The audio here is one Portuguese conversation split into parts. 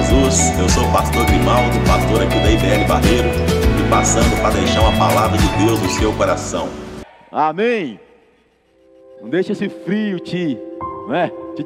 Jesus, eu sou o pastor Grimaldo, pastor aqui da IBL Barreiro, e passando para deixar uma palavra de Deus no seu coração. Amém. Não deixe esse frio te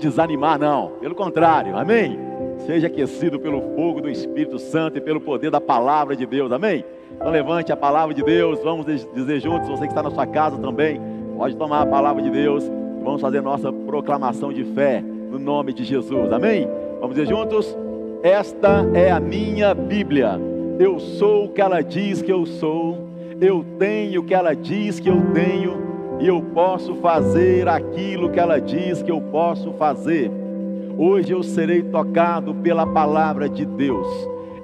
desanimar, não. Pelo contrário, amém. Seja aquecido pelo fogo do Espírito Santo e pelo poder da palavra de Deus, amém. Então levante a palavra de Deus, vamos dizer juntos, você que está na sua casa também, pode tomar a palavra de Deus, e vamos fazer nossa proclamação de fé, no nome de Jesus, amém. Vamos dizer juntos: esta é a minha Bíblia, eu sou o que ela diz que eu sou, eu tenho o que ela diz que eu tenho, e eu posso fazer aquilo que ela diz que eu posso fazer. Hoje eu serei tocado pela palavra de Deus.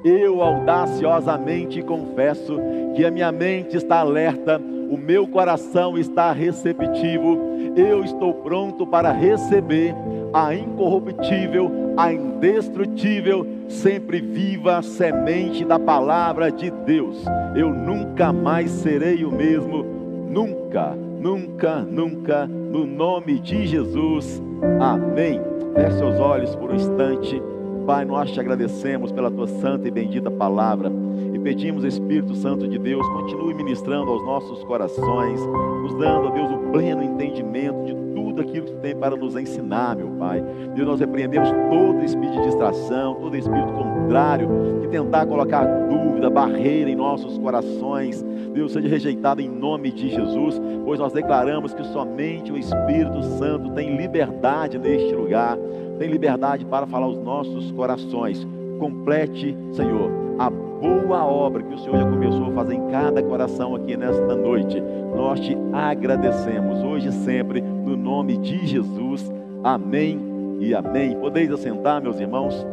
Eu audaciosamente confesso que a minha mente está alerta, o meu coração está receptivo, eu estou pronto para receber a incorruptível, a indestrutível, sempre viva semente da palavra de Deus. Eu nunca mais serei o mesmo, nunca, nunca, nunca, no nome de Jesus, amém. Feche seus olhos por um instante. Pai, nós te agradecemos pela tua santa e bendita palavra e pedimos, Espírito Santo de Deus, continue ministrando aos nossos corações, nos dando, ó Deus, o pleno entendimento de tudo aquilo que tu tem para nos ensinar, meu Pai. Deus, nós repreendemos todo espírito de distração, todo espírito contrário que tentar colocar dúvida, barreira em nossos corações. Deus, seja rejeitado em nome de Jesus, pois nós declaramos que somente o Espírito Santo tem liberdade neste lugar, tem liberdade para falar aos nossos corações. Complete, Senhor, a boa obra que o Senhor já começou a fazer em cada coração aqui nesta noite. Nós te agradecemos hoje e sempre, no nome de Jesus, amém e amém. Podeis assentar, meus irmãos.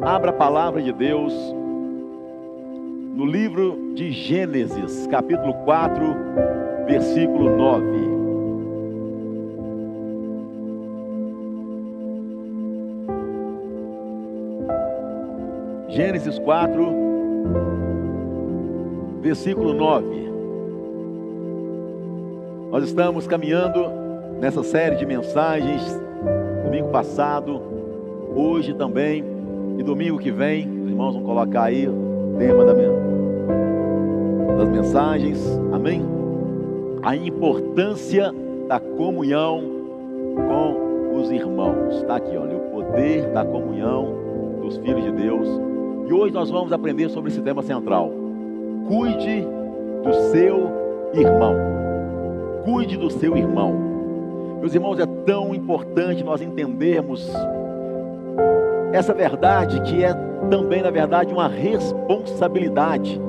Abra a palavra de Deus no livro de Gênesis, capítulo 4, versículo 9. Gênesis 4, versículo 9. Nós estamos caminhando nessa série de mensagens, domingo passado, hoje também, e domingo que vem, os irmãos vão colocar aí o tema das mensagens, amém? A importância da comunhão com os irmãos. Está aqui, olha, o poder da comunhão dos filhos de Deus. E hoje nós vamos aprender sobre esse tema central. Cuide do seu irmão. Cuide do seu irmão. Meus irmãos, é tão importante nós entendermos essa verdade, que é também, na verdade, uma responsabilidade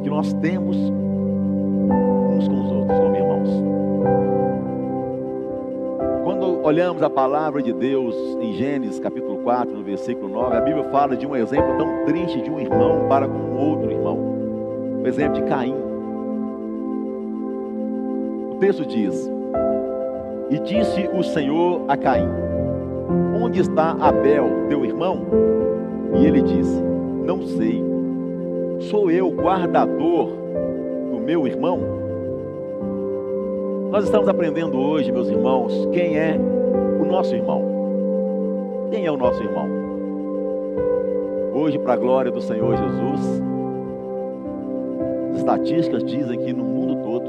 que nós temos uns com os outros, como irmãos. Quando olhamos a palavra de Deus em Gênesis capítulo 4, no versículo 9, a Bíblia fala de um exemplo tão triste de um irmão para com outro irmão. O exemplo de Caim. O texto diz: e disse o Senhor a Caim: onde está Abel, teu irmão? E ele disse: não sei. Sou eu guardador do meu irmão? Nós estamos aprendendo hoje, meus irmãos, quem é o nosso irmão. Quem é o nosso irmão? Hoje, para a glória do Senhor Jesus, as estatísticas dizem que no mundo todo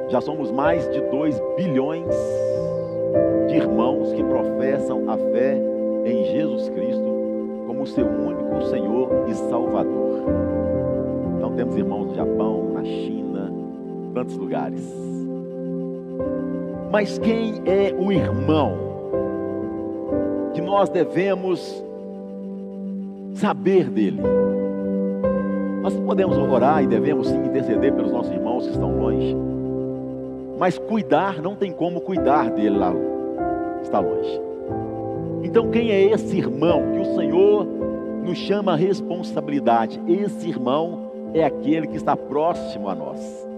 já somos mais de 2 bilhões de irmãos que professam a fé em Jesus Cristo como seu único Senhor e Salvador. Então temos irmãos no Japão, na China, em tantos lugares. Mas quem é o irmão que nós devemos saber dele? Nós podemos orar e devemos sim interceder pelos nossos irmãos que estão longe, mas cuidar, não tem como cuidar dele lá, está longe. Então quem é esse irmão que o Senhor nos chama a responsabilidade? Esse irmão é aquele que está próximo a nós.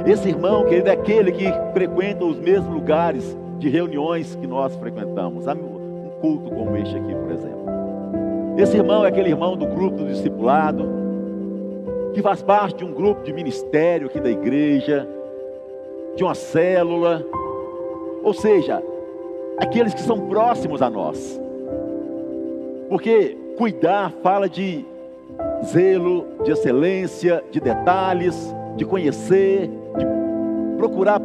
Esse irmão, querido, é aquele que frequenta os mesmos lugares de reuniões que nós frequentamos. Um culto como este aqui, por exemplo. Esse irmão é aquele irmão do grupo do discipulado, que faz parte de um grupo de ministério aqui da igreja, de uma célula. Ou seja, aqueles que são próximos a nós. Porque cuidar fala de zelo, de excelência, de detalhes, de conhecer, de procurar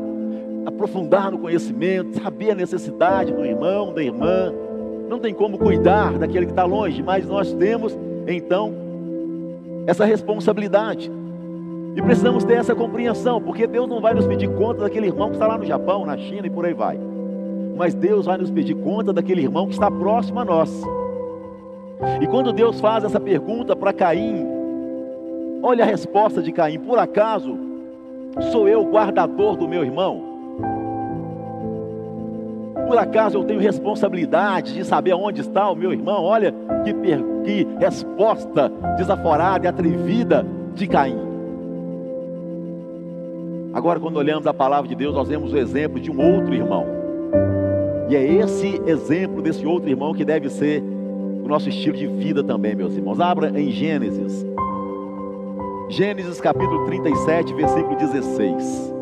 aprofundar no conhecimento, saber a necessidade do irmão, da irmã. Não tem como cuidar daquele que está longe, mas nós temos, então, essa responsabilidade. E precisamos ter essa compreensão, porque Deus não vai nos pedir conta daquele irmão que está lá no Japão, na China e por aí vai. Mas Deus vai nos pedir conta daquele irmão que está próximo a nós. E quando Deus faz essa pergunta para Caim, olha a resposta de Caim: por acaso sou eu o guardador do meu irmão? Por acaso eu tenho responsabilidade de saber onde está o meu irmão? Olha que resposta desaforada e atrevida de Caim. Agora, quando olhamos a palavra de Deus, nós vemos o exemplo de um outro irmão. E é esse exemplo desse outro irmão que deve ser o nosso estilo de vida também, meus irmãos. Abra em Gênesis. Gênesis capítulo 37, versículo 16.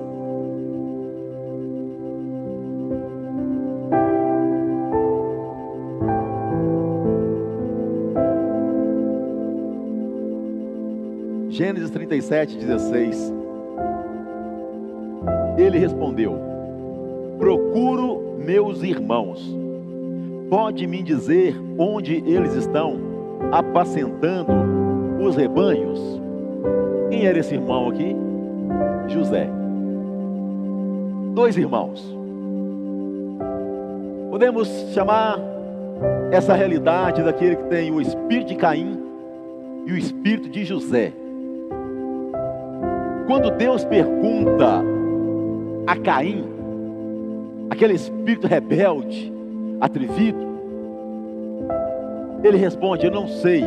Gênesis 37, 16. Ele respondeu: procuro meus irmãos. Pode me dizer onde eles estão apacentando os rebanhos? Quem era esse irmão aqui? José. Dois irmãos. Podemos chamar essa realidade daquele que tem o espírito de Caim e o espírito de José. Quando Deus pergunta a Caim, aquele espírito rebelde, atrevido, ele responde: eu não sei,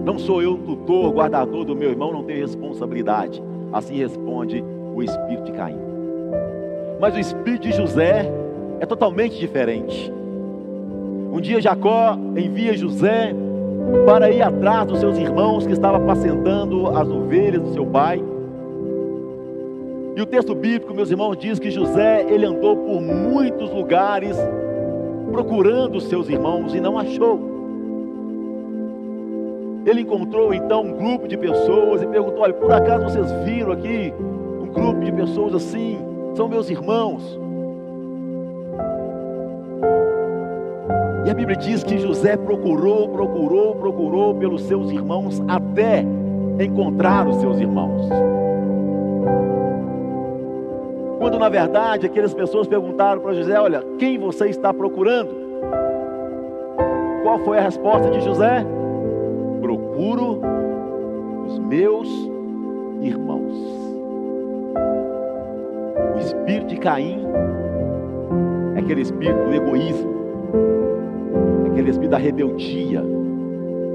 não sou eu o tutor, guardador do meu irmão, não tenho responsabilidade. Assim responde o espírito de Caim. Mas o espírito de José é totalmente diferente. Um dia Jacó envia José para ir atrás dos seus irmãos que estavam apacentando as ovelhas do seu pai. E o texto bíblico, meus irmãos, diz que José, ele andou por muitos lugares procurando os seus irmãos e não achou. Ele encontrou então um grupo de pessoas e perguntou: olha, por acaso vocês viram aqui um grupo de pessoas assim? São meus irmãos. E a Bíblia diz que José procurou pelos seus irmãos até encontrar os seus irmãos. Quando na verdade aquelas pessoas perguntaram para José: olha, quem você está procurando? Qual foi a resposta de José? Procuro os meus irmãos. O espírito de Caim é aquele espírito do egoísmo, aquele espírito da rebeldia,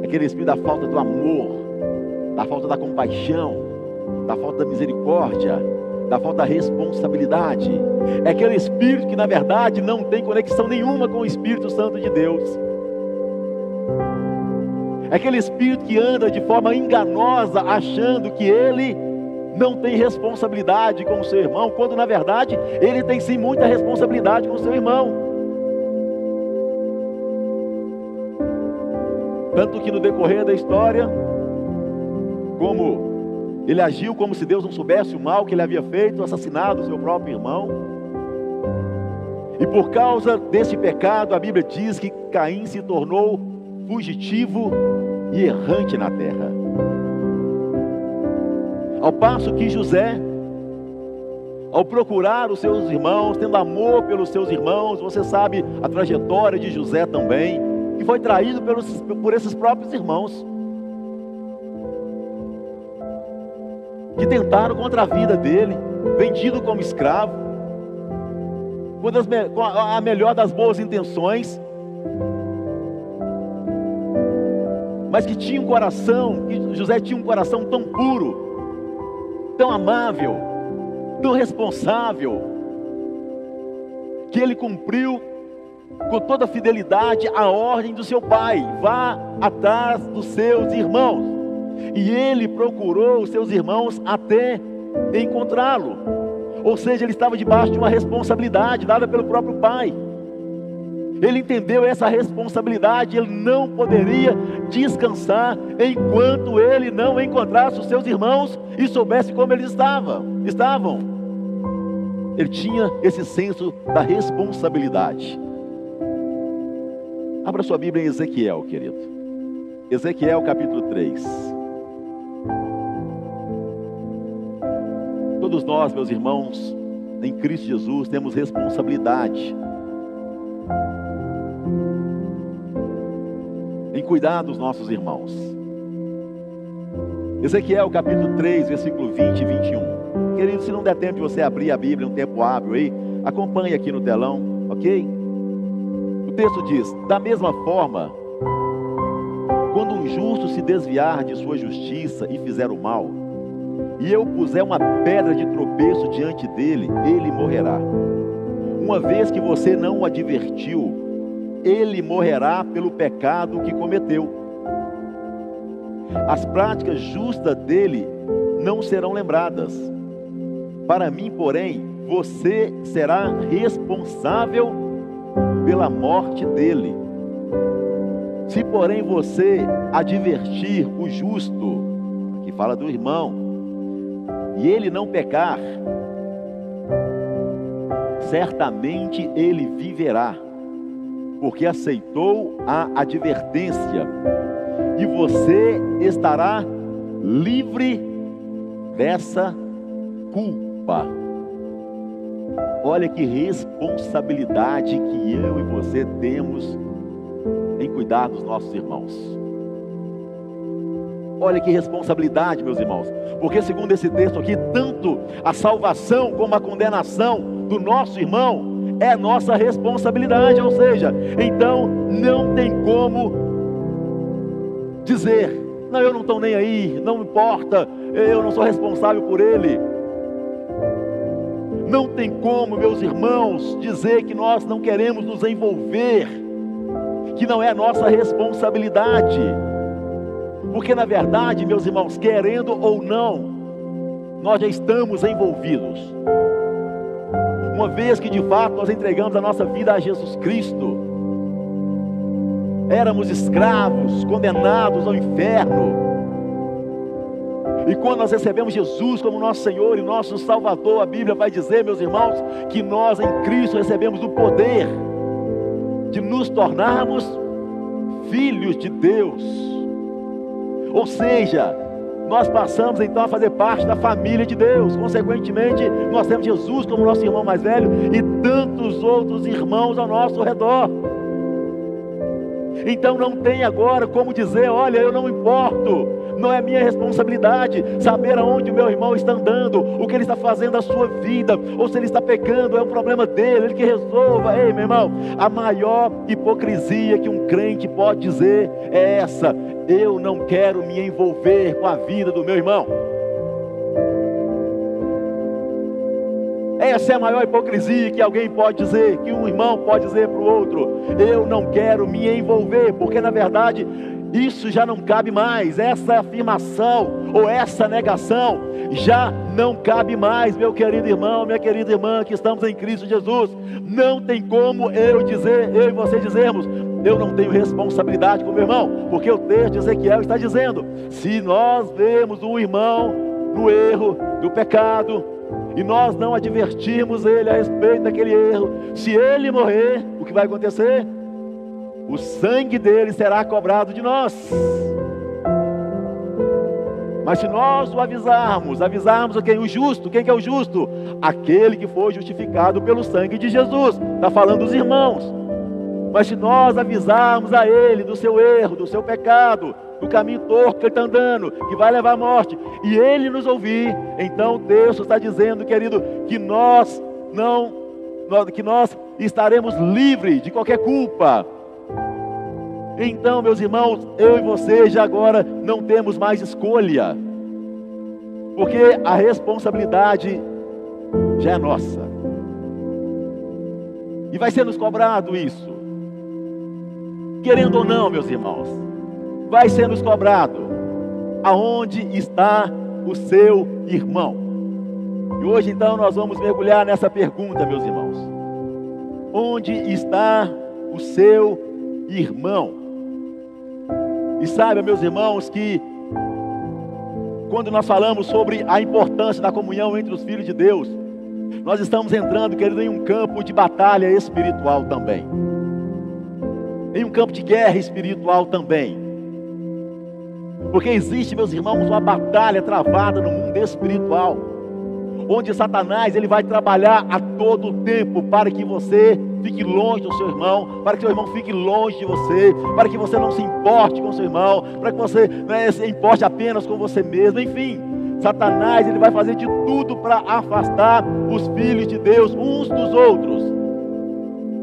aquele espírito da falta do amor, da falta da compaixão, da falta da misericórdia, da falta da responsabilidade. É aquele espírito que na verdade não tem conexão nenhuma com o Espírito Santo de Deus. É aquele espírito que anda de forma enganosa, achando que ele não tem responsabilidade com o seu irmão, quando na verdade ele tem sim muita responsabilidade com o seu irmão. Tanto que no decorrer da história, como ele agiu como se Deus não soubesse o mal que ele havia feito, assassinado o seu próprio irmão. E por causa desse pecado, a Bíblia diz que Caim se tornou fugitivo e errante na terra. Ao passo que José, ao procurar os seus irmãos, tendo amor pelos seus irmãos, você sabe a trajetória de José também, que foi traído por esses próprios irmãos, que tentaram contra a vida dele, vendido como escravo, com a melhor das boas intenções, mas que tinha um coração, que José tinha um coração tão puro, tão amável, tão responsável, que ele cumpriu com toda a fidelidade a ordem do seu pai: vá atrás dos seus irmãos. E ele procurou os seus irmãos até encontrá-lo. Ou seja, ele estava debaixo de uma responsabilidade dada pelo próprio pai. Ele entendeu essa responsabilidade, ele não poderia descansar enquanto ele não encontrasse os seus irmãos e soubesse como eles estavam. Ele tinha esse senso da responsabilidade. Abra sua Bíblia em Ezequiel, querido. Ezequiel capítulo 3. Todos nós, meus irmãos, em Cristo Jesus, temos responsabilidade em cuidar dos nossos irmãos. Ezequiel capítulo 3, versículo 20 e 21. Querido, se não der tempo de você abrir a Bíblia, um tempo hábil aí, acompanhe aqui no telão, ok? O texto diz: da mesma forma, quando um justo se desviar de sua justiça e fizer o mal, e eu puser uma pedra de tropeço diante dele, ele morrerá. Uma vez que você não o advertiu, ele morrerá pelo pecado que cometeu. As práticas justas dele não serão lembradas. Para mim, porém, você será responsável pela morte dele. Se, porém, você advertir o justo, aqui fala do irmão, e ele não pecar, certamente ele viverá, porque aceitou a advertência, e você estará livre dessa culpa. Olha que responsabilidade que eu e você temos em cuidar dos nossos irmãos. Olha que responsabilidade, meus irmãos, porque segundo esse texto aqui, tanto a salvação como a condenação do nosso irmão é nossa responsabilidade. Ou seja, então não tem como dizer: não, eu não estou nem aí, não importa, eu não sou responsável por ele. Não tem como, meus irmãos, dizer que nós não queremos nos envolver, que não é nossa responsabilidade. Porque na verdade, meus irmãos, querendo ou não, nós já estamos envolvidos. Uma vez que de fato nós entregamos a nossa vida a Jesus Cristo, éramos escravos, condenados ao inferno. E quando nós recebemos Jesus como nosso Senhor e nosso Salvador, a Bíblia vai dizer, meus irmãos, que nós em Cristo recebemos o poder de nos tornarmos filhos de Deus. Ou seja, nós passamos então a fazer parte da família de Deus. Consequentemente, nós temos Jesus como nosso irmão mais velho e tantos outros irmãos ao nosso redor. Então não tem agora como dizer: olha, eu não importo, não é minha responsabilidade saber aonde o meu irmão está andando, o que ele está fazendo da sua vida, ou se ele está pecando, é um problema dele, ele que resolva. Ei, meu irmão, a maior hipocrisia que um crente pode dizer é essa: eu não quero me envolver com a vida do meu irmão. Essa é a maior hipocrisia que alguém pode dizer, que um irmão pode dizer para o outro: eu não quero me envolver, porque na verdade isso já não cabe mais. Essa afirmação ou essa negação já não cabe mais, meu querido irmão, minha querida irmã, que estamos em Cristo Jesus. Não tem como eu e você dizermos: eu não tenho responsabilidade com o meu irmão, porque o texto de Ezequiel está dizendo: se nós vemos um irmão no erro, no pecado, e nós não advertirmos ele a respeito daquele erro, se ele morrer, o que vai acontecer? O sangue dele será cobrado de nós. Mas se nós o avisarmos quem? O justo. Quem que é o justo? Aquele que foi justificado pelo sangue de Jesus. Está falando dos irmãos. Mas se nós avisarmos a ele do seu erro, do seu pecado, do caminho torto que ele está andando, que vai levar à morte, e ele nos ouvir, então o texto está dizendo, querido, que nós estaremos livres de qualquer culpa. Então, meus irmãos, eu e você já agora não temos mais escolha, porque a responsabilidade já é nossa, e vai ser nos cobrado isso, querendo ou não, meus irmãos, vai ser nos cobrado. Aonde está o seu irmão? E hoje então nós vamos mergulhar nessa pergunta, meus irmãos. Onde está o seu irmão? E saiba, meus irmãos, que quando nós falamos sobre a importância da comunhão entre os filhos de Deus, nós estamos entrando, querido, em um campo de batalha espiritual também. Em um campo de guerra espiritual também. Porque existe, meus irmãos, uma batalha travada no mundo espiritual, onde Satanás ele vai trabalhar a todo tempo para que você fique longe do seu irmão, para que seu irmão fique longe de você, para que você não se importe com seu irmão, para que você não se importe apenas com você mesmo. Enfim, Satanás ele vai fazer de tudo para afastar os filhos de Deus uns dos outros.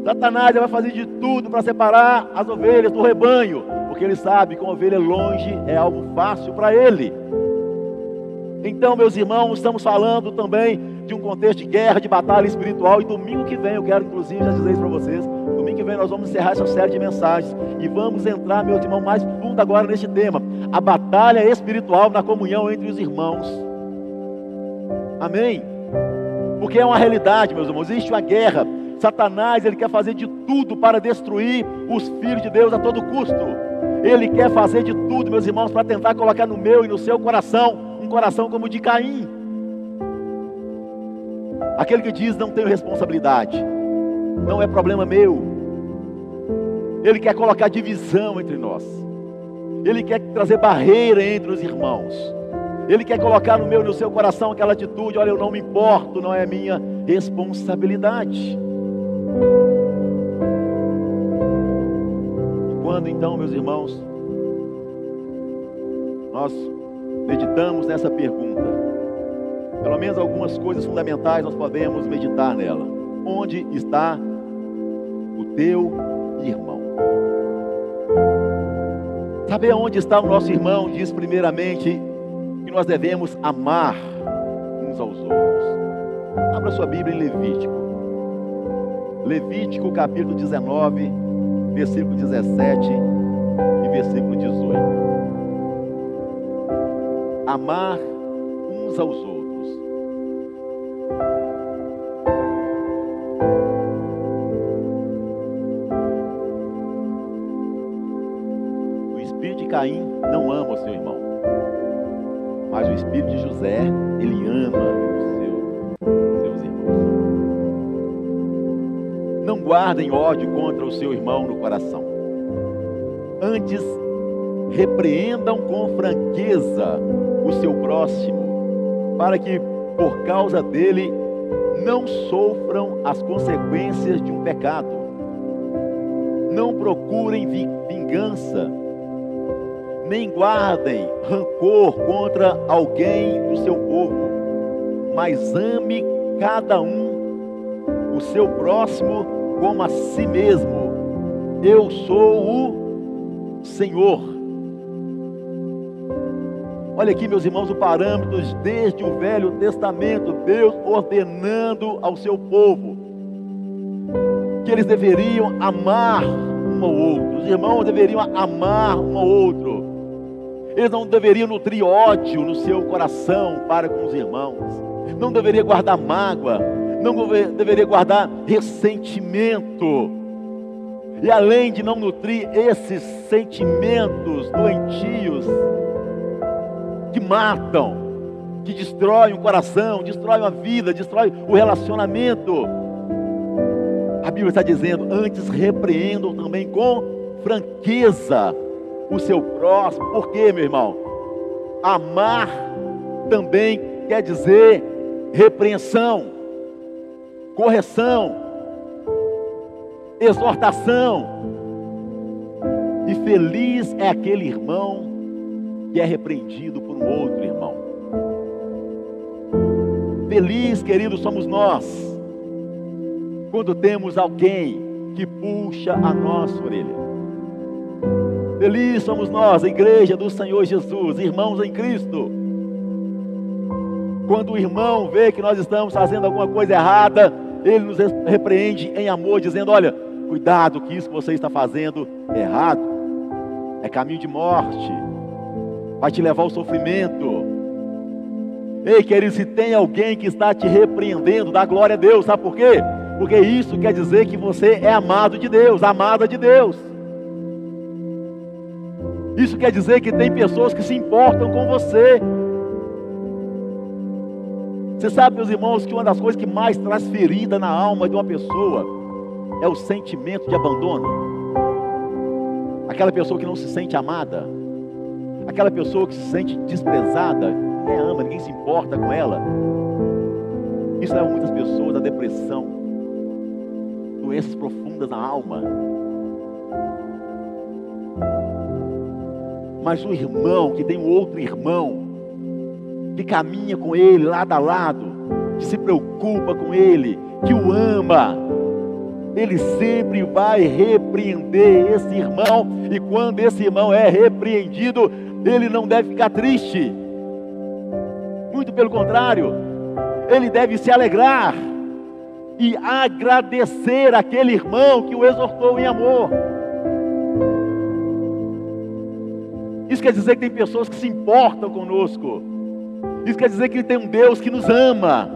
Satanás ele vai fazer de tudo para separar as ovelhas do rebanho, porque ele sabe que uma ovelha longe é algo fácil para ele. Então, meus irmãos, estamos falando também de um contexto de guerra, de batalha espiritual. E domingo que vem, eu quero inclusive já dizer isso para vocês, domingo que vem nós vamos encerrar essa série de mensagens e vamos entrar, meus irmãos, mais fundo agora neste tema, a batalha espiritual na comunhão entre os irmãos. Amém? Porque é uma realidade, meus irmãos, existe uma guerra. Satanás ele quer fazer de tudo para destruir os filhos de Deus a todo custo. Ele quer fazer de tudo, meus irmãos, para tentar colocar no meu e no seu coração um coração como o de Caim. Aquele que diz: não tenho responsabilidade, não é problema meu. Ele quer colocar divisão entre nós. Ele quer trazer barreira entre os irmãos. Ele quer colocar no meu e no seu coração aquela atitude: olha, eu não me importo, não é minha responsabilidade. E quando então, meus irmãos, nós meditamos nessa pergunta, pelo menos algumas coisas fundamentais nós podemos meditar nela. Onde está o teu irmão? Saber onde está o nosso irmão diz primeiramente que nós devemos amar uns aos outros. Abra sua Bíblia em Levítico. Levítico capítulo 19, versículo 17 e versículo 18. Amar uns aos outros. O espírito de Caim não ama o seu irmão, mas o espírito de José, ele ama os seus irmãos. Não guardem ódio contra o seu irmão no coração. Antes, repreendam com franqueza o seu próximo, para que por causa dele não sofram as consequências de um pecado. Não procurem vingança, nem guardem rancor contra alguém do seu povo, mas ame cada um o seu próximo como a si mesmo. Eu sou o Senhor. Olha aqui, meus irmãos, o parâmetro desde o Velho Testamento, Deus ordenando ao seu povo que eles deveriam amar um ao outro. Os irmãos deveriam amar um ao outro. Eles não deveriam nutrir ódio no seu coração para com os irmãos. Não deveria guardar mágoa, não deveria guardar ressentimento. E além de não nutrir esses sentimentos doentios, que matam, que destroem o coração, destroem a vida, destroem o relacionamento, a Bíblia está dizendo: antes repreendam também com franqueza o seu próximo. Por quê, meu irmão? Amar também quer dizer repreensão, correção, exortação. E feliz é aquele irmão que é repreendido por um outro irmão. Feliz, queridos, somos nós quando temos alguém que puxa a nossa orelha. Feliz somos nós, a igreja do Senhor Jesus, irmãos em Cristo, quando o irmão vê que nós estamos fazendo alguma coisa errada, ele nos repreende em amor, dizendo: olha, cuidado, que isso que você está fazendo é errado, é caminho de morte, vai te levar ao sofrimento. Ei, querido, se tem alguém que está te repreendendo, dá glória a Deus, sabe por quê? Porque isso quer dizer que você é amado de Deus, amada de Deus. Isso quer dizer que tem pessoas que se importam com você. Você sabe, meus irmãos, que uma das coisas que mais traz ferida na alma de uma pessoa é o sentimento de abandono. Aquela pessoa que não se sente amada, aquela pessoa que se sente desprezada, ninguém ama, ninguém se importa com ela. Isso leva muitas pessoas à depressão, doenças profundas na alma. Mas o irmão que tem um outro irmão, que caminha com ele lado a lado, que se preocupa com ele, que o ama, ele sempre vai repreender esse irmão. E quando esse irmão é repreendido, ele não deve ficar triste, muito pelo contrário, ele deve se alegrar e agradecer aquele irmão que o exortou em amor. Isso quer dizer que tem pessoas que se importam conosco. Isso quer dizer que tem um Deus que nos ama.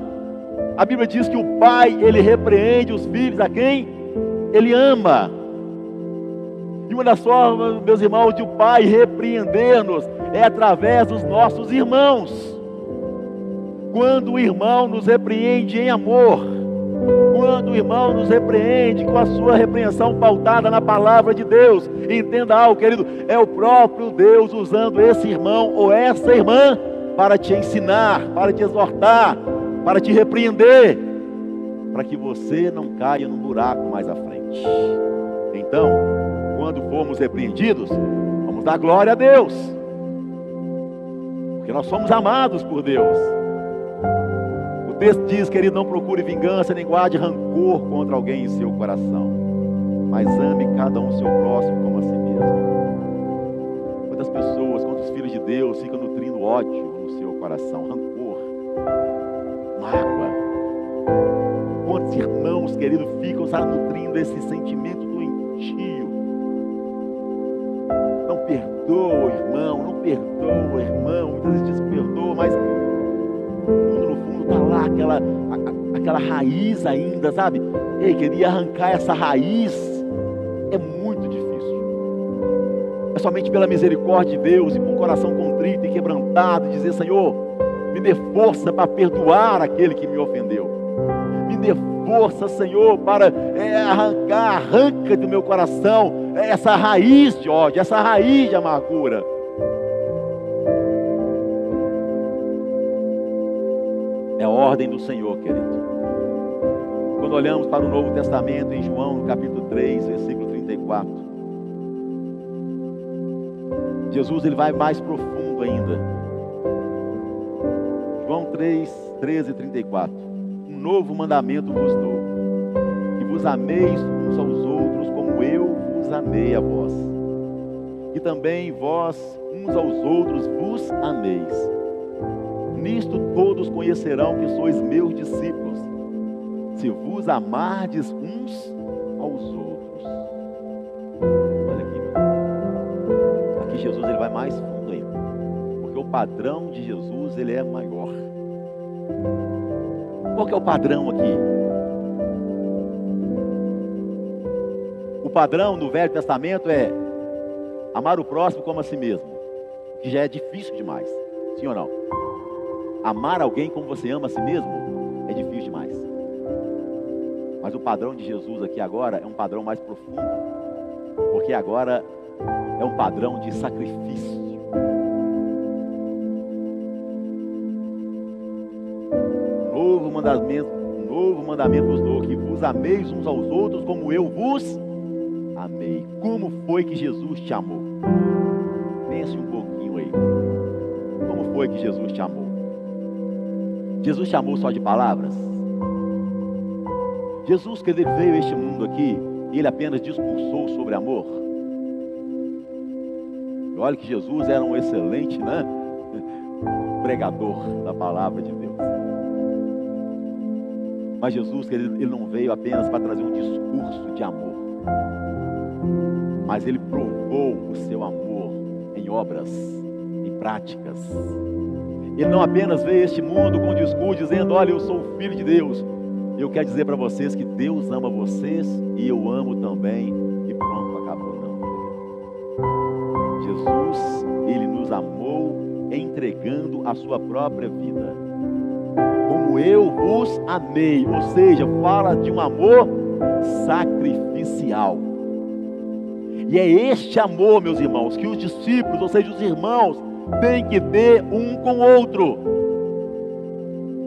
A Bíblia diz que o pai, ele repreende os filhos a quem ele ama. E uma das formas, meus irmãos, de o pai repreender-nos é através dos nossos irmãos. Quando o irmão nos repreende em amor, quando o irmão nos repreende com a sua repreensão pautada na palavra de Deus, entenda algo, querido, é o próprio Deus usando esse irmão ou essa irmã para te ensinar, para te exortar, para te repreender, para que você não caia num buraco mais à frente. Então, quando formos repreendidos, vamos dar glória a Deus, porque nós somos amados por Deus. O texto diz, querido, não procure vingança, nem guarde rancor contra alguém em seu coração, mas ame cada um seu próximo como a si mesmo. Quantas pessoas, quantos filhos de Deus ficam nutrindo ódio no seu coração, rancor, mágoa? Quantos irmãos, querido, ficam nutrindo esse sentimento doentio? Não perdoa o irmão, não perdoa o irmão, muitas vezes diz perdoa, mas no fundo está lá aquela raiz ainda, sabe? Ei, queria arrancar essa raiz, é muito difícil. É somente pela misericórdia de Deus e com o coração contrito e quebrantado, dizer, Senhor, me dê força para perdoar aquele que me ofendeu. Me dê força, Senhor, para arranca do meu coração essa raiz de ódio, essa raiz de amargura. É a ordem do Senhor, querido. Quando olhamos para o Novo Testamento, em João, capítulo 3, versículo 34, Jesus, ele vai mais profundo ainda. João 3, 13 e 34. Um novo mandamento vos dou, que vos ameis uns aos outros como eu vos amei a vós. E também vós uns aos outros vos ameis. Nisto todos conhecerão que sois meus discípulos, se vos amardes uns aos outros. Olha aqui, meu. Aqui Jesus, ele vai mais fundo ainda, porque o padrão de Jesus, ele é maior. Qual que é o padrão aqui? O padrão no Velho Testamento é amar o próximo como a si mesmo, que já é difícil demais, sim ou não? Amar alguém como você ama a si mesmo é difícil demais. Mas o padrão de Jesus aqui agora é um padrão mais profundo, porque agora é um padrão de sacrifício. Novo mandamento vos dou, que vos ameis uns aos outros como eu vos amei. Como foi que Jesus te amou? Pense um pouquinho aí. Como foi que Jesus te amou? Jesus te amou só de palavras? Jesus, que ele veio a este mundo aqui, e ele apenas discursou sobre amor? E olha que Jesus era um excelente, pregador da palavra de Deus. Mas Jesus, que ele não veio apenas para trazer um discurso de amor, mas ele provou o seu amor em obras, em práticas. Ele não apenas veio a este mundo com um discurso dizendo: olha, eu sou o Filho de Deus. Eu quero dizer para vocês que Deus ama vocês e eu amo também. E pronto, acabou. Não. Jesus, Ele nos amou entregando a sua própria vida. Como eu vos amei. Ou seja, fala de um amor sacrificial. E é este amor, meus irmãos, que os discípulos, ou seja, os irmãos, têm que ter um com o outro.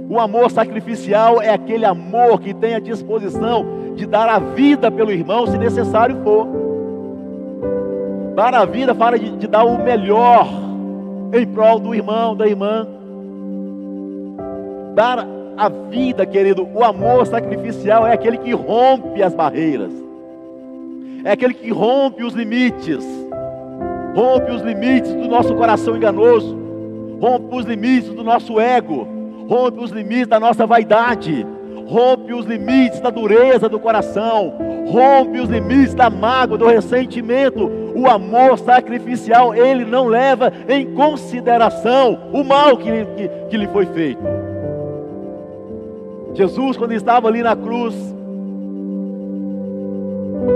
O amor sacrificial é aquele amor que tem a disposição de dar a vida pelo irmão, se necessário for. Dar a vida fala de dar o melhor em prol do irmão, da irmã. Dar a vida, querido, o amor sacrificial é aquele que rompe as barreiras. É aquele que rompe os limites. Rompe os limites do nosso coração enganoso. Rompe os limites do nosso ego. Rompe os limites da nossa vaidade. Rompe os limites da dureza do coração. Rompe os limites da mágoa, do ressentimento. O amor sacrificial, ele não leva em consideração o mal que lhe foi feito. Jesus, quando estava ali na cruz,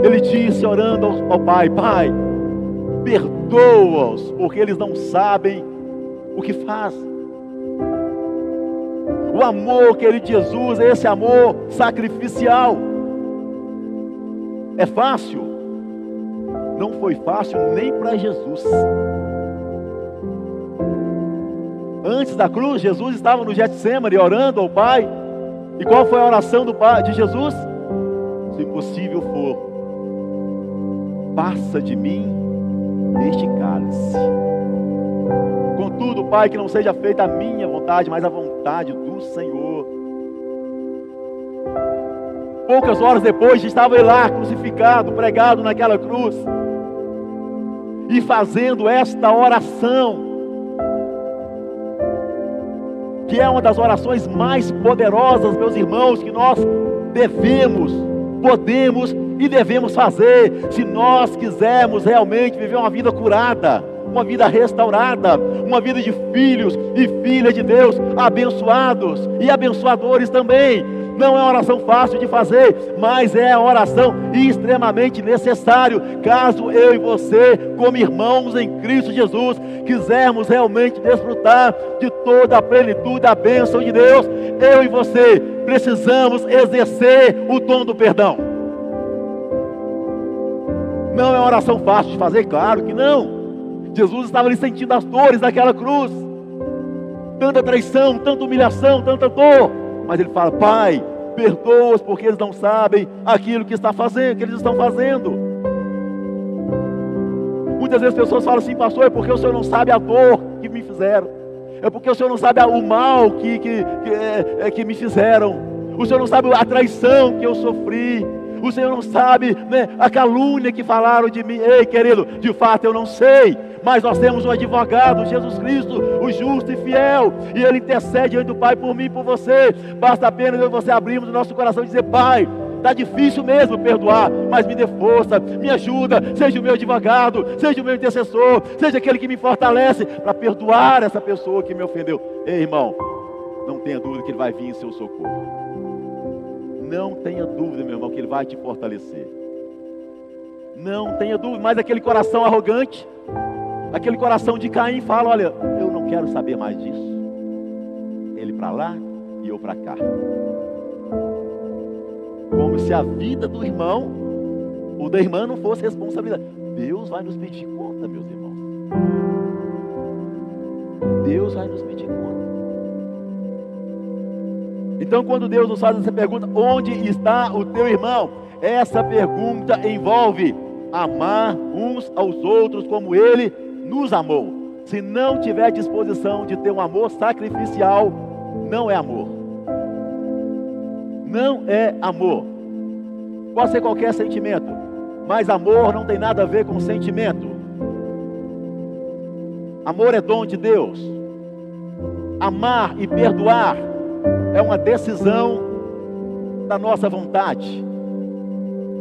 ele disse, orando ao Pai: Pai, perdoa-os, porque eles não sabem o que fazem. O amor, querido, de Jesus é esse amor sacrificial. É fácil? Não foi fácil nem para Jesus. Antes da cruz, Jesus estava no Getsêmani orando ao Pai. E qual foi a oração de Jesus? Se possível for, passa de mim este cálice. Contudo, Pai, que não seja feita a minha vontade, mas a vontade do Senhor. Poucas horas depois, estava ele lá, crucificado, pregado naquela cruz, e fazendo esta oração, que é uma das orações mais poderosas, meus irmãos, que nós devemos, podemos e devemos fazer, se nós quisermos realmente viver uma vida curada, uma vida restaurada, uma vida de filhos e filhas de Deus, abençoados e abençoadores também. Não é uma oração fácil de fazer, mas é uma oração extremamente necessária, caso eu e você, como irmãos em Cristo Jesus, quisermos realmente desfrutar de toda a plenitude da bênção de Deus. Eu e você precisamos exercer o dom do perdão. Não é uma oração fácil de fazer, claro que não. Jesus estava ali sentindo as dores daquela cruz, tanta traição, tanta humilhação, tanta dor. Mas ele fala: Pai, perdoa-os, porque eles não sabem aquilo que eles estão fazendo. Muitas vezes as pessoas falam assim: pastor, é porque o senhor não sabe a dor que me fizeram. É porque o senhor não sabe o mal que me fizeram. O senhor não sabe a traição que eu sofri. O Senhor não sabe, né, a calúnia que falaram de mim. Ei, querido, de fato eu não sei, mas nós temos um advogado, Jesus Cristo, o justo e fiel, e Ele intercede diante do Pai por mim e por você. Basta apenas eu e você abrirmos o nosso coração e dizer: Pai, está difícil mesmo perdoar, mas me dê força, me ajuda, seja o meu advogado, seja o meu intercessor, seja aquele que me fortalece para perdoar essa pessoa que me ofendeu. Ei, irmão, não tenha dúvida que Ele vai vir em seu socorro. Não tenha dúvida, meu irmão, que Ele vai te fortalecer. Não tenha dúvida. Mas aquele coração arrogante, aquele coração de Caim, fala: olha, eu não quero saber mais disso. Ele para lá e eu para cá. Como se a vida do irmão ou da irmã não fosse responsabilidade. Deus vai nos pedir conta, meus irmãos. Deus vai nos pedir conta. Então, quando Deus nos faz essa pergunta: onde está o teu irmão? Essa pergunta envolve amar uns aos outros como Ele nos amou. Se não tiver disposição de ter um amor sacrificial, não é amor. Não é amor. Pode ser qualquer sentimento, mas amor não tem nada a ver com sentimento. Amor é dom de Deus. Amar e perdoar é uma decisão da nossa vontade.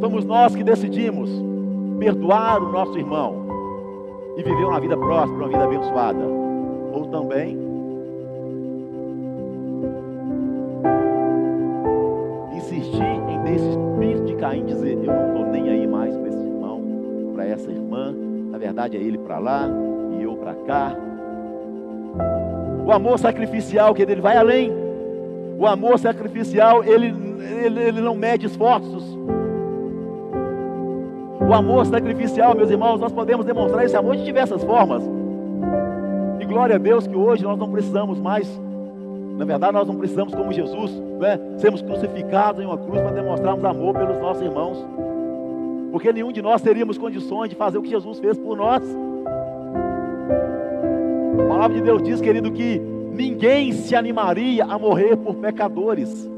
Somos nós que decidimos perdoar o nosso irmão e viver uma vida próspera, uma vida abençoada. Ou também parar em dizer: eu não estou nem aí mais para esse irmão, para essa irmã, na verdade é ele para lá e eu para cá. O amor sacrificial, que ele vai além. O amor sacrificial, ele não mede esforços. O amor sacrificial, meus irmãos, nós podemos demonstrar esse amor de diversas formas. E glória a Deus que hoje nós não precisamos mais, na verdade nós não precisamos, como Jesus, né, sermos crucificados em uma cruz para demonstrarmos amor pelos nossos irmãos. Porque nenhum de nós teríamos condições de fazer o que Jesus fez por nós. A palavra de Deus diz, querido, que ninguém se animaria a morrer por pecadores.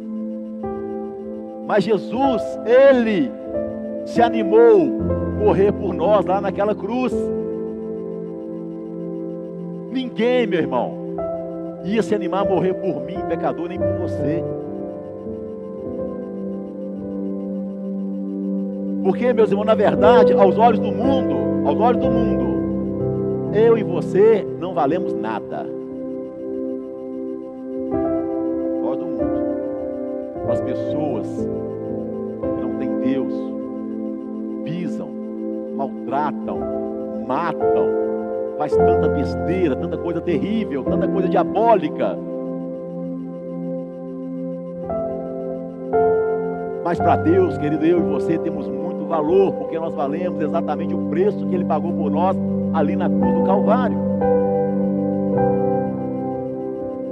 Mas Jesus, Ele se animou a morrer por nós lá naquela cruz. Ninguém, meu irmão, ia se animar a morrer por mim, pecador, nem por você. Porque, meus irmãos, na verdade, aos olhos do mundo, eu e você não valemos nada. Aos olhos do mundo. Para as pessoas que não têm Deus, pisam, maltratam, matam, faz tanta besteira, tanta coisa terrível, tanta coisa diabólica. Mas para Deus, querido, eu e você temos muito valor, porque nós valemos exatamente o preço que Ele pagou por nós ali na cruz do Calvário.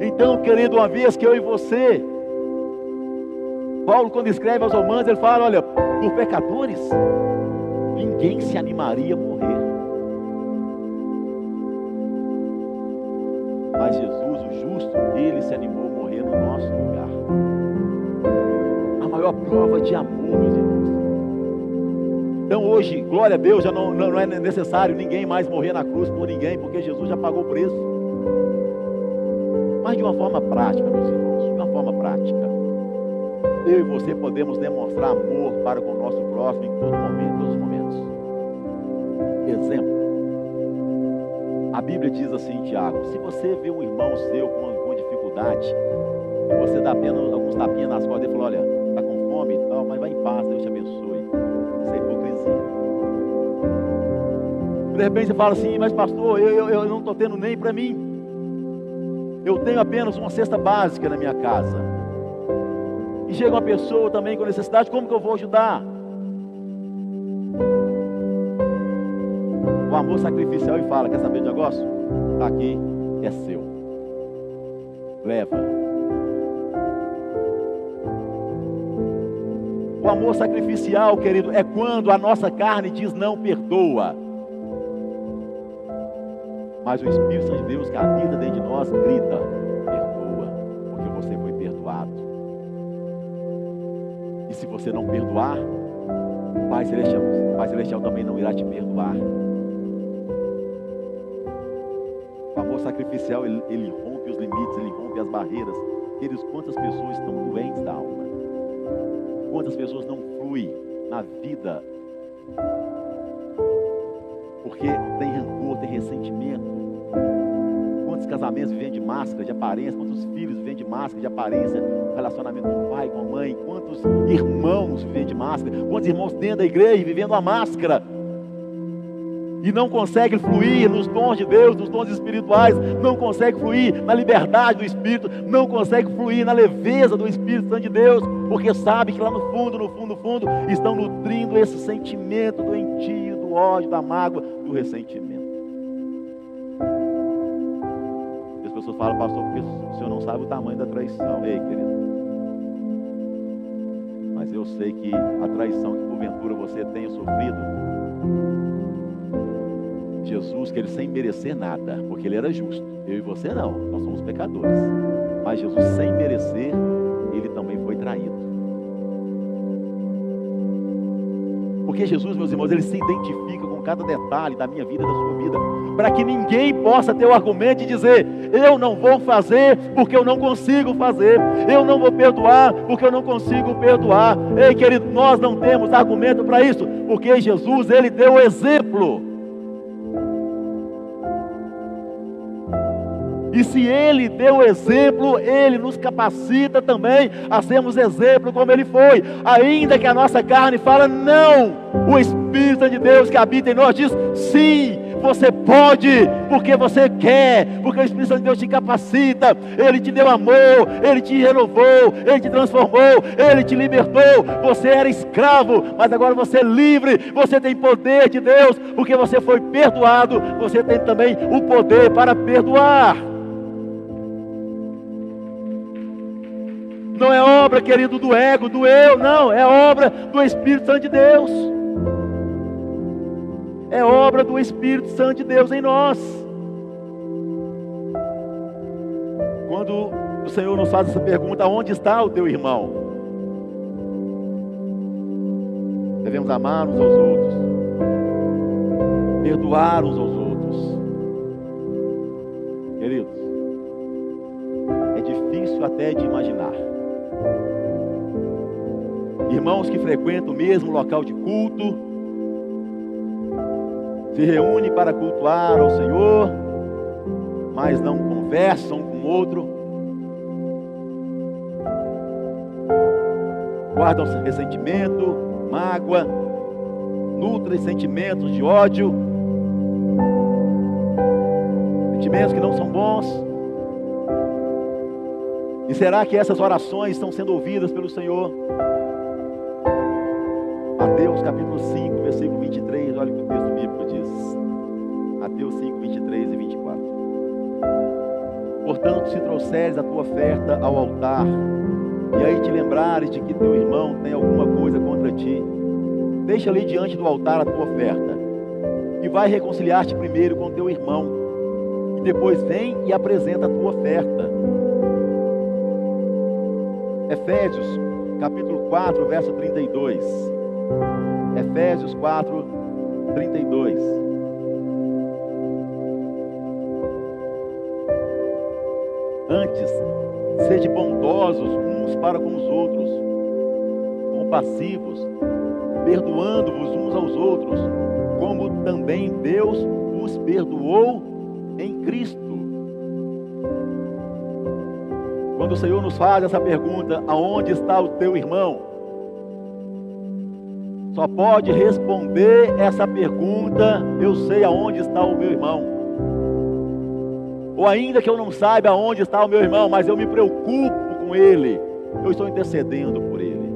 Então, querido, uma vez que eu e você, Paulo, quando escreve aos Romanos, ele fala: olha, por pecadores ninguém se animaria a morrer. Mas Jesus, o justo, Ele se animou a morrer no nosso lugar. A maior prova de amor, meus irmãos. Então hoje, glória a Deus, já não é necessário ninguém mais morrer na cruz por ninguém, porque Jesus já pagou o preço. Mas de uma forma prática, meus irmãos, de uma forma prática, eu e você podemos demonstrar amor para com o nosso próximo em todo momento, em todos os momentos. Exemplo. A Bíblia diz assim, Tiago: se você vê um irmão seu com dificuldade, e você dá apenas alguns tapinhas nas costas e fala: olha, está com fome e tal, mas vai em paz, Deus te abençoe. Isso é hipocrisia. De repente você fala assim: mas pastor, eu não estou tendo nem para mim. Eu tenho apenas uma cesta básica na minha casa. E chega uma pessoa também com necessidade, como que eu vou ajudar? O amor sacrificial e fala: quer saber do negócio? Está aqui, é seu. Leva. O amor sacrificial, querido, é quando a nossa carne diz: não, perdoa. Mas o Espírito Santo de Deus que habita dentro de nós grita: perdoa, porque você foi perdoado. E se você não perdoar, o Pai Celestial também não irá te perdoar. O amor sacrificial, ele rompe os limites, ele rompe as barreiras. Queridos, quantas pessoas estão doentes da alma? Quantas pessoas não fluem na vida porque tem rancor, tem ressentimento? Quantos casamentos vivem de máscara, de aparência? Quantos filhos vivem de máscara, de aparência? Relacionamento com o pai, com a mãe? Quantos irmãos vivem de máscara? Quantos irmãos dentro da igreja vivendo a máscara? E não consegue fluir nos dons de Deus, nos dons espirituais, não consegue fluir na liberdade do Espírito, não consegue fluir na leveza do Espírito Santo de Deus, porque sabe que lá no fundo, estão nutrindo esse sentimento doentio, do ódio, da mágoa, do ressentimento. E as pessoas falam: pastor, porque o senhor não sabe o tamanho da traição. Ei, querido, mas eu sei que a traição que porventura você tenha sofrido, Jesus, que Ele sem merecer nada, porque Ele era justo, eu e você não, nós somos pecadores, mas Jesus sem merecer, Ele também foi traído. Porque Jesus, meus irmãos, Ele se identifica com cada detalhe da minha vida e da sua vida, para que ninguém possa ter o argumento de dizer: eu não vou fazer porque eu não consigo fazer, eu não vou perdoar porque eu não consigo perdoar. Ei, querido, nós não temos argumento para isso, porque Jesus, Ele deu o exemplo. E se Ele deu o exemplo, Ele nos capacita também a sermos exemplo como Ele foi. Ainda que a nossa carne fala não, o Espírito de Deus que habita em nós diz sim. Você pode, porque você quer, porque o Espírito Santo de Deus te capacita. Ele te deu amor, Ele te renovou, Ele te transformou, Ele te libertou. Você era escravo, mas agora você é livre. Você tem poder de Deus, porque você foi perdoado. Você tem também o poder para perdoar. Não é obra, querido, do ego, do eu, não. É obra do Espírito Santo de Deus. É obra do Espírito Santo de Deus em nós. Quando o Senhor nos faz essa pergunta, onde está o teu irmão? Devemos amar uns aos outros, perdoar uns aos outros. Queridos, é difícil até de imaginar. Irmãos que frequentam o mesmo local de culto, se reúnem para cultuar ao Senhor, mas não conversam com o outro, guardam ressentimento, mágoa, nutrem sentimentos de ódio, sentimentos que não são bons. E será que essas orações estão sendo ouvidas pelo Senhor? Mateus capítulo 5, versículo 23, olha o que o texto bíblico diz. Mateus 5, 23 e 24. Portanto, se trouxeres a tua oferta ao altar, e aí te lembrares de que teu irmão tem alguma coisa contra ti, deixa ali diante do altar a tua oferta, e vai reconciliar-te primeiro com teu irmão, e depois vem e apresenta a tua oferta. Efésios capítulo 4, verso 32. Efésios 4, 32. Antes, sede bondosos uns para com os outros, compassivos, perdoando-vos uns aos outros, como também Deus os perdoou em Cristo. Quando o Senhor nos faz essa pergunta, aonde está o teu irmão? Só pode responder essa pergunta, eu sei aonde está o meu irmão. Ou ainda que eu não saiba aonde está o meu irmão, mas eu me preocupo com ele, eu estou intercedendo por ele.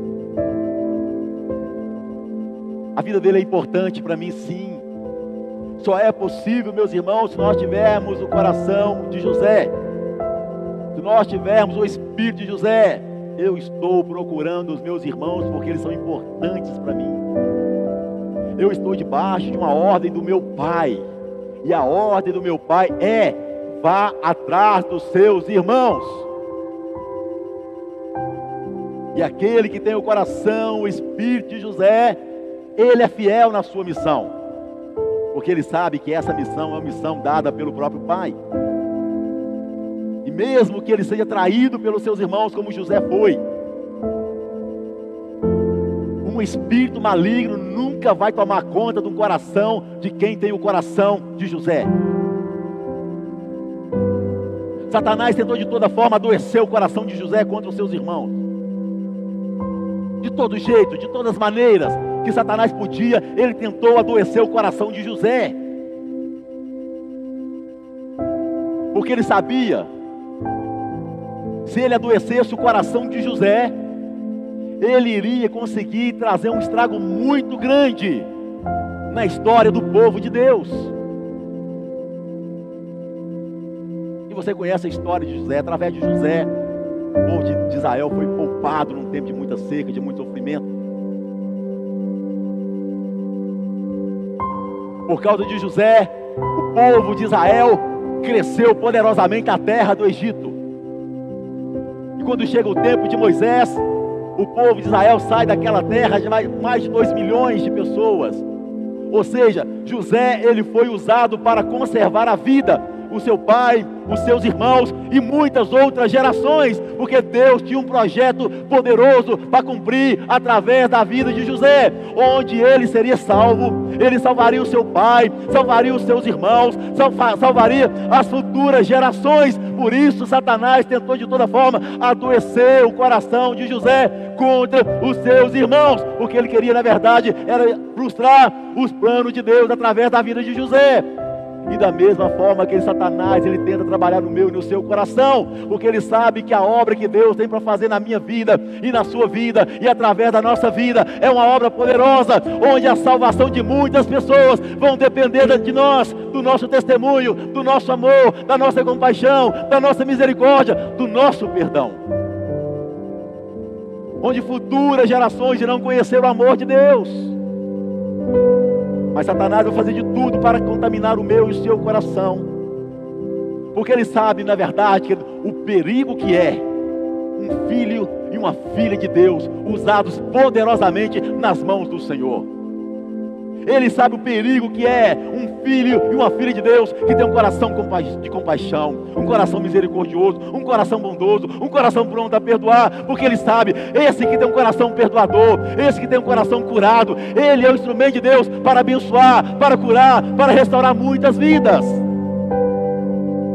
A vida dele é importante para mim, sim. Só é possível, meus irmãos, se nós tivermos o coração de José, se nós tivermos o espírito de José. Eu estou procurando os meus irmãos porque eles são importantes para mim. Eu estou debaixo de uma ordem do meu pai, e a ordem do meu pai é: vá atrás dos seus irmãos. E aquele que tem o coração, o espírito de José, ele é fiel na sua missão, porque ele sabe que essa missão é uma missão dada pelo próprio pai. E mesmo que ele seja traído pelos seus irmãos, como José foi, um espírito maligno nunca vai tomar conta do coração de quem tem o coração de José. Satanás tentou de toda forma adoecer o coração de José contra os seus irmãos. De todo jeito, de todas as maneiras que Satanás podia, ele tentou adoecer o coração de José. Porque ele sabia, se ele adoecesse o coração de José, ele iria conseguir trazer um estrago muito grande na história do povo de Deus. E você conhece a história de José. Através de José, o povo de Israel foi poupado num tempo de muita seca, de muito sofrimento. Por causa de José, o povo de Israel cresceu poderosamente a terra do Egito. E quando chega o tempo de Moisés, o povo de Israel sai daquela terra de mais de 2 milhões de pessoas. Ou seja, José, ele foi usado para conservar a vida, o seu pai, os seus irmãos e muitas outras gerações, porque Deus tinha um projeto poderoso para cumprir através da vida de José, onde ele seria salvo. Ele salvaria o seu pai, salvaria os seus irmãos, salvaria as futuras gerações. Por isso Satanás tentou de toda forma adoecer o coração de José contra os seus irmãos. O que ele queria na verdade era frustrar os planos de Deus através da vida de José. E da mesma forma que Satanás, ele tenta trabalhar no meu e no seu coração, porque ele sabe que a obra que Deus tem para fazer na minha vida e na sua vida e através da nossa vida é uma obra poderosa, onde a salvação de muitas pessoas vão depender de nós, do nosso testemunho, do nosso amor, da nossa compaixão, da nossa misericórdia, do nosso perdão, onde futuras gerações irão conhecer o amor de Deus. Mas Satanás vai fazer de tudo para contaminar o meu e o seu coração, porque ele sabe, na verdade, o perigo que é um filho e uma filha de Deus usados poderosamente nas mãos do Senhor. Ele sabe o perigo que é um filho e uma filha de Deus que tem um coração de compaixão, um coração misericordioso, um coração bondoso, um coração pronto a perdoar, porque ele sabe, esse que tem um coração perdoador, esse que tem um coração curado, ele é o instrumento de Deus para abençoar, para curar, para restaurar muitas vidas.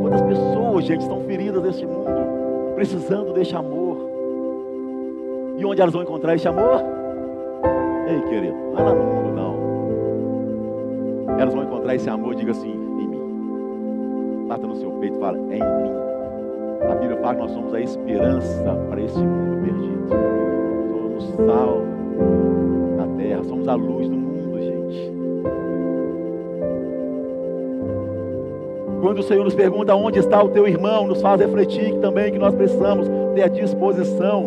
Quantas pessoas, gente, estão feridas neste mundo, precisando deste amor. E onde elas vão encontrar este amor? Ei, querido, não é lá no mundo não. Elas vão encontrar esse amor, diga assim, em mim. Bata no seu peito e fala, é em mim. A Bíblia fala que nós somos a esperança para esse mundo perdido. Somos sal da terra, somos a luz do mundo, gente. Quando o Senhor nos pergunta onde está o teu irmão, nos faz refletir também que nós precisamos ter a disposição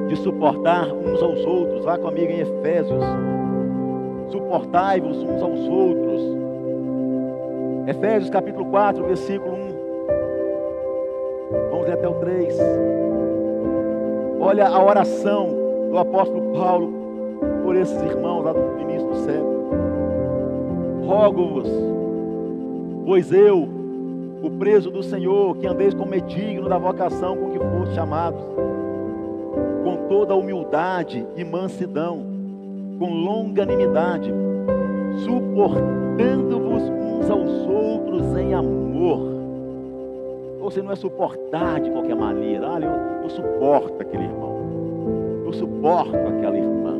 de suportar uns aos outros. Vá comigo em Efésios. Suportai-vos uns aos outros. Efésios capítulo 4, versículo 1. Vamos ler até o 3. Olha a oração do apóstolo Paulo por esses irmãos lá do início do século. Rogo-vos, pois eu, o preso do Senhor, que andeis como é digno da vocação com que foste chamados, com toda humildade e mansidão, com longanimidade, suportando-vos uns aos outros em amor. Você não é suportar de qualquer maneira. Olha, eu suporto aquele irmão, eu suporto aquela irmã,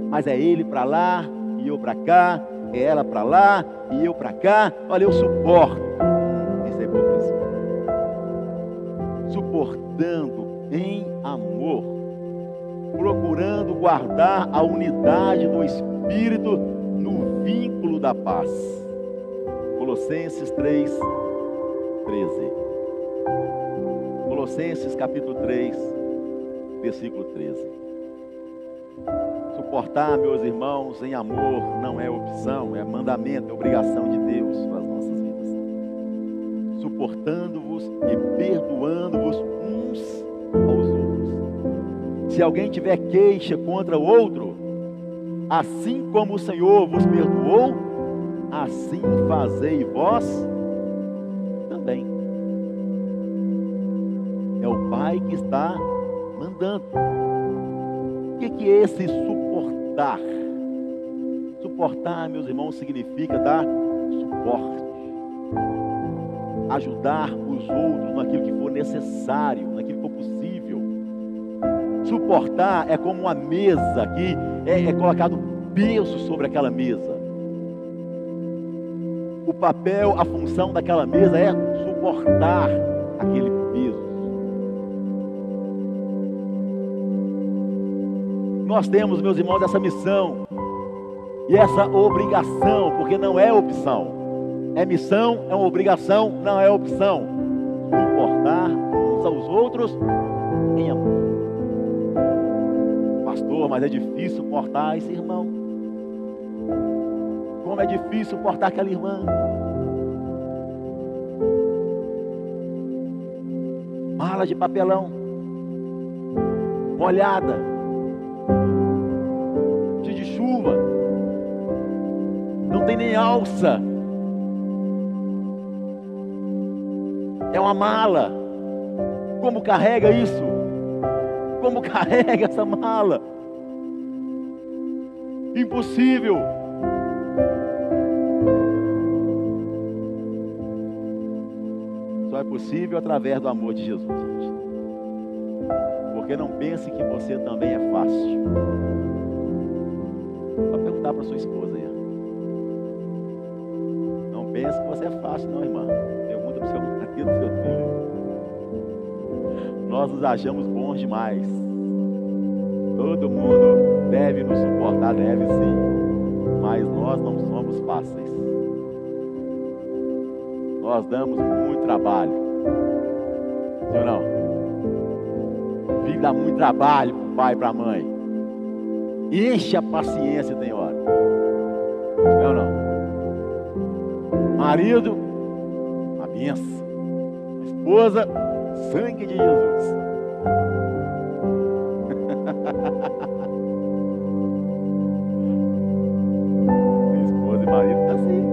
mas é ele para lá e eu para cá, é ela para lá e eu para cá. Olha, eu suporto. Isso é hipocrisia. Suportando em amor, procurando guardar a unidade do Espírito no vínculo da paz. Colossenses 3, 13. Colossenses capítulo 3, versículo 13. Suportar, meus irmãos, em amor não é opção, é mandamento, é obrigação de Deus para as nossas vidas. Suportando-vos e perdoando-vos uns aos outros. Se alguém tiver queixa contra o outro, assim como o Senhor vos perdoou, assim fazei vós também. É o Pai que está mandando. O que é esse suportar? Suportar, meus irmãos, significa dar suporte, ajudar os outros naquilo que for necessário, naquilo que for possível. Suportar é como uma mesa que é colocado peso sobre aquela mesa. O papel, a função daquela mesa é suportar aquele peso. Nós temos, meus irmãos, essa missão e essa obrigação, porque não é opção. É missão, é uma obrigação, não é opção. Suportar uns aos outros em amor. Pastor, mas é difícil suportar esse irmão. Como é difícil suportar aquela irmã. Mala de papelão, molhada, de chuva, não tem nem alça. É uma mala. Como carrega isso? Como carrega essa mala? Impossível. Só é possível através do amor de Jesus, gente. Porque não pense que você também é fácil. Só perguntar para sua esposa aí. Não pense que você é fácil, não, irmã. Pergunta para o seu marido, para o seu filho. Nós nos achamos bons demais. Todo mundo deve nos suportar, deve sim. Mas nós não somos fáceis. Nós damos muito trabalho. Sim ou não? Filho dá muito trabalho para o pai e para a mãe. Enche a paciência, tem hora. Não, não. Marido, uma benção. Esposa, sangue de Jesus. Esposa e marido tá assim.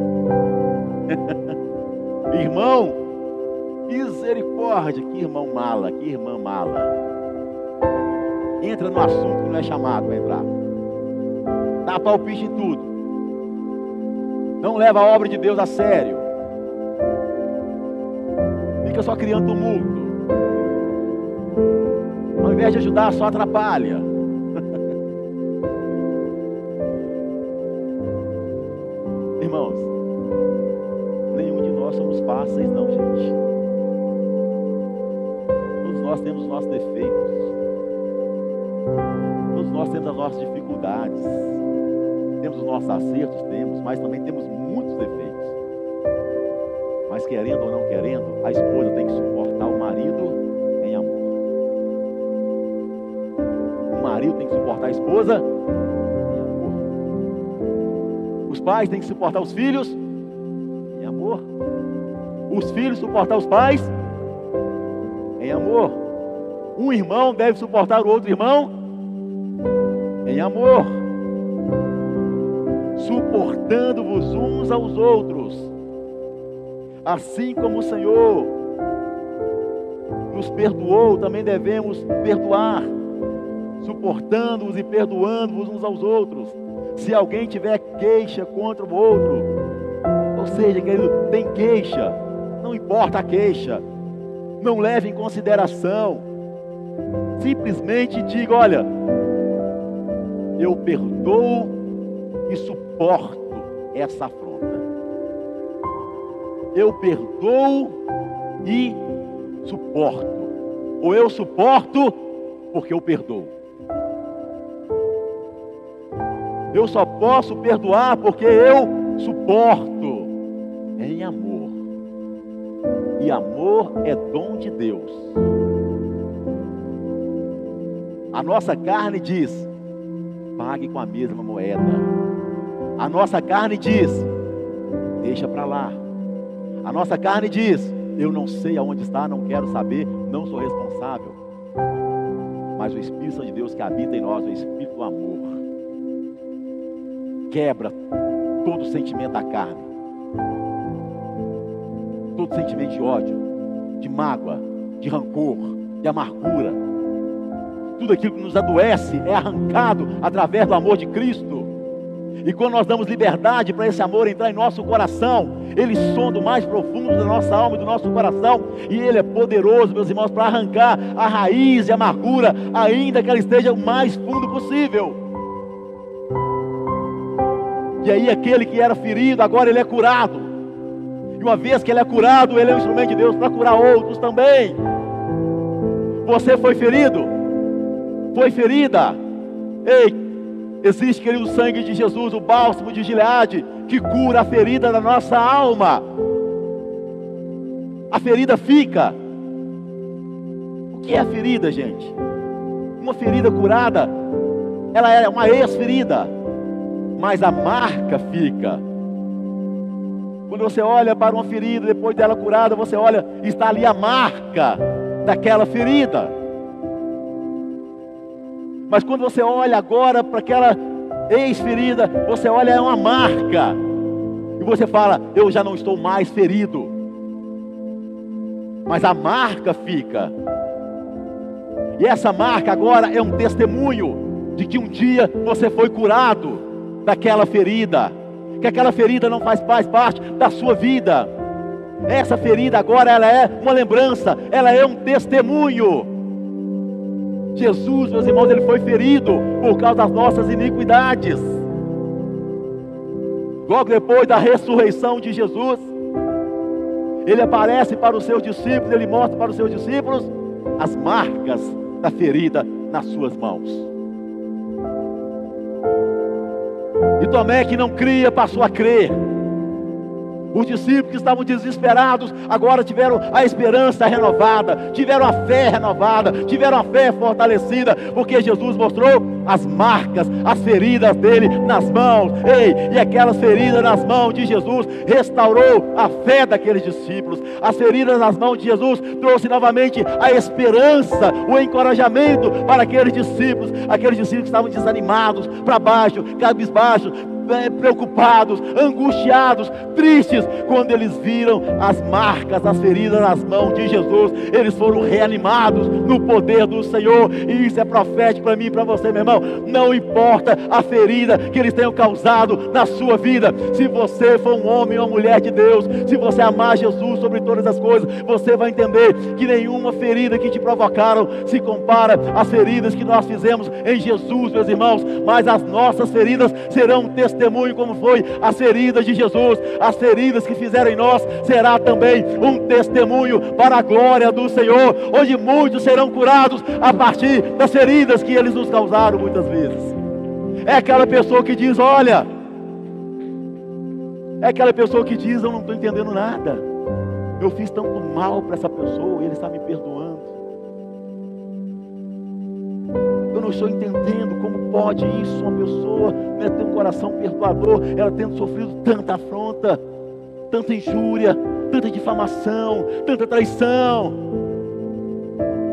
Irmão, misericórdia, que irmão mala, que irmã mala. Entra no assunto que não é chamado para entrar. Dá palpite em tudo. Não leva a obra de Deus a sério. Fica só criando tumulto. Ao invés de ajudar, só atrapalha. Irmãos, nenhum de nós somos fáceis, não, gente. Todos nós temos os nossos defeitos. Todos nós temos as nossas dificuldades. Temos os nossos acertos, mas também temos muitos defeitos. Mas querendo ou não querendo, a esposa tem que suportar o marido em amor. O marido tem que suportar a esposa em amor. Os pais têm que suportar os filhos em amor. Os filhos suportar os pais em amor. Um irmão deve suportar o outro irmão em amor. Suportando-vos uns aos outros, assim como o Senhor nos perdoou, também devemos perdoar, suportando-vos e perdoando-vos uns aos outros. Se alguém tiver queixa contra o outro, ou seja, querido, tem queixa, não importa a queixa, não leve em consideração, simplesmente diga: olha, eu perdoo e suporto essa afronta. Eu perdoo e suporto. Ou eu suporto porque eu perdoo. Eu só posso perdoar porque eu suporto em amor. E amor é dom de Deus. A nossa carne diz: pague com a mesma moeda. A nossa carne diz: deixa para lá. A nossa carne diz: eu não sei aonde está, não quero saber, não sou responsável. Mas o Espírito Santo de Deus que habita em nós, o Espírito do amor, quebra todo sentimento da carne, todo sentimento de ódio, de mágoa, de rancor, de amargura. Tudo aquilo que nos adoece é arrancado através do amor de Cristo. E quando nós damos liberdade para esse amor entrar em nosso coração, ele sonda o mais profundo da nossa alma e do nosso coração, e ele é poderoso, meus irmãos, para arrancar a raiz de amargura, ainda que ela esteja o mais fundo possível. E aí aquele que era ferido, agora ele é curado. E uma vez que ele é curado, ele é um instrumento de Deus para curar outros também. Você foi ferido? Foi ferida? Ei, existe, querido, o sangue de Jesus, o bálsamo de Gileade, que cura a ferida da nossa alma. A ferida fica. O que é a ferida, gente? Uma ferida curada, ela é uma ex-ferida, mas a marca fica. Quando você olha para uma ferida, depois dela curada, você olha, está ali a marca daquela ferida. Mas quando você olha agora para aquela ex-ferida, você olha, é uma marca. E você fala: eu já não estou mais ferido. mas a marca fica. E essa marca agora é um testemunho de que um dia você foi curado daquela ferida, que aquela ferida não faz parte da sua vida. Essa ferida agora ela é uma lembrança, ela é um testemunho. Jesus, meus irmãos, ele foi ferido por causa das nossas iniquidades. Logo depois da ressurreição de Jesus, ele aparece para os seus discípulos, ele mostra para os seus discípulos as marcas da ferida nas suas mãos. E Tomé, que não cria, passou a crer. Os discípulos que estavam desesperados, agora tiveram a esperança renovada, tiveram a fé renovada, tiveram a fé fortalecida, porque Jesus mostrou as marcas, as feridas dele nas mãos. E aquelas feridas nas mãos de Jesus restaurou a fé daqueles discípulos. As feridas nas mãos de Jesus trouxe novamente a esperança, o encorajamento para aqueles discípulos que estavam desanimados, para baixo, cabisbaixos, preocupados, angustiados, tristes. Quando eles viram as marcas, as feridas nas mãos de Jesus, eles foram reanimados no poder do Senhor. E isso é profético para mim e para você, meu irmão. Não importa a ferida que eles tenham causado na sua vida, se você for um homem ou uma mulher de Deus, se você amar Jesus sobre todas as coisas, você vai entender que nenhuma ferida que te provocaram se compara às feridas que nós fizemos em Jesus, meus irmãos. Mas as nossas feridas serão um testemunho, como foi as feridas de Jesus. As feridas que fizeram em nós será também um testemunho para a glória do Senhor, onde muitos serão curados a partir das feridas que eles nos causaram muitas vezes. É aquela pessoa que diz, olha, é aquela pessoa que diz, eu não estou entendendo nada, eu fiz tanto mal para essa pessoa e ele está me perdoando. Eu não estou entendendo como pode isso, uma pessoa ter um coração perdoador, ela tendo sofrido tanta afronta, tanta injúria, tanta difamação, tanta traição.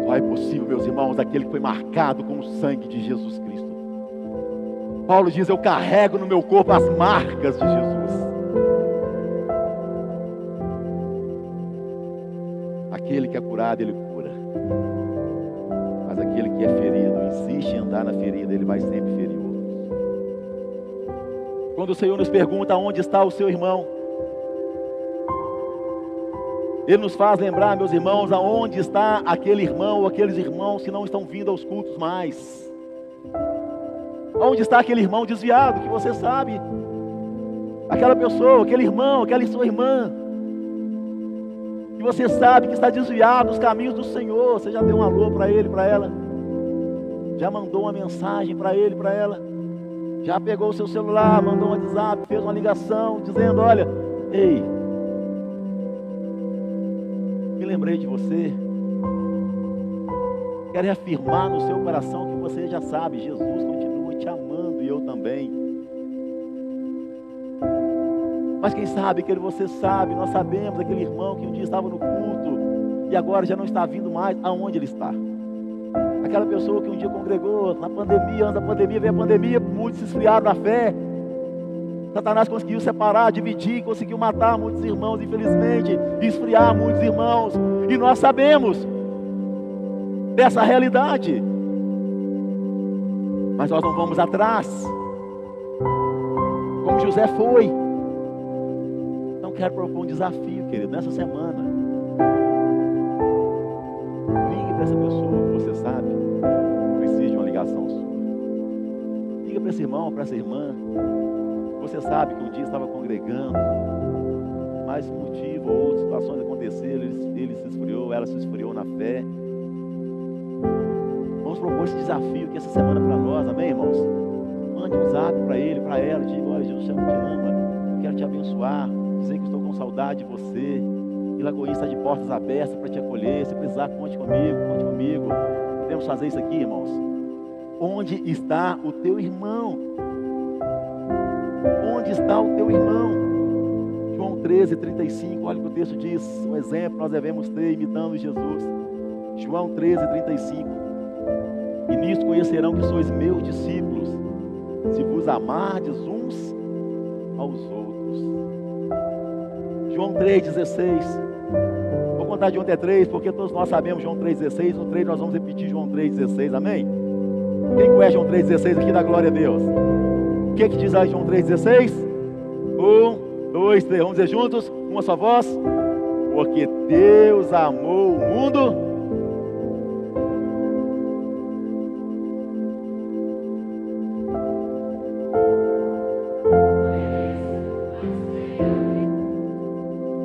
Só é possível, meus irmãos, aquele que foi marcado com o sangue de Jesus Cristo. Paulo diz, eu carrego no meu corpo as marcas de Jesus. Aquele que é curado, ele cura. Mas aquele que é ferido, insiste em andar na ferida, ele vai sempre ferir outros. Quando o Senhor nos pergunta onde está o seu irmão, Ele nos faz lembrar, meus irmãos, aonde está aquele irmão ou aqueles irmãos que não estão vindo aos cultos mais. Onde está aquele irmão desviado que você sabe? Aquela pessoa, aquele irmão, aquela sua irmã, que você sabe que está desviado dos caminhos do Senhor. Você já deu um alô para ele, para ela? Já mandou uma mensagem para ele, para ela? Já pegou o seu celular, mandou um WhatsApp, fez uma ligação, dizendo, olha, ei, me lembrei de você. Quero reafirmar no seu coração que você já sabe, Jesus continua te amando e eu também. Mas quem sabe, que você sabe, nós sabemos, aquele irmão que um dia estava no culto e agora já não está vindo mais, aonde ele está? Aquela pessoa que um dia congregou na pandemia, antes da pandemia, veio a pandemia, muitos se esfriaram na fé. Satanás conseguiu separar, dividir, conseguiu matar muitos irmãos, infelizmente, e esfriar muitos irmãos. E nós sabemos dessa realidade. Mas nós não vamos atrás, como José foi. Então quero propor um desafio, querido, nessa semana. Ligue para essa pessoa que você sabe precisa de uma ligação sua. Liga para esse irmão, para essa irmã. Você sabe que um dia estava congregando, mas um motivo ou outras situações aconteceram, ele se esfriou, ela se esfriou na fé. Vamos propor esse desafio que essa semana para nós, amém, irmãos? Mande um zap para ele, para ela, diga, olha, Jesus te ama, eu quero te abençoar, dizer que estou com saudade de você, e Lagoinha está de portas abertas para te acolher, se precisar, conte comigo. Podemos fazer isso aqui, irmãos? Onde está o teu irmão? Onde está o teu irmão? João 13:35, olha o que o texto diz, um exemplo nós devemos ter imitando Jesus. João 13:35, e nisto conhecerão que sois meus discípulos, se vos amardes uns aos outros. João 3:16, vou contar de 1 até 3, porque todos nós sabemos João 3,16. No 3 nós vamos repetir João 3,16, amém? Quem conhece João 3,16 aqui, dá glória a Deus? O que diz aí João 3,16? 1, 2, 3, vamos dizer juntos, uma só voz. Porque Deus amou o mundo.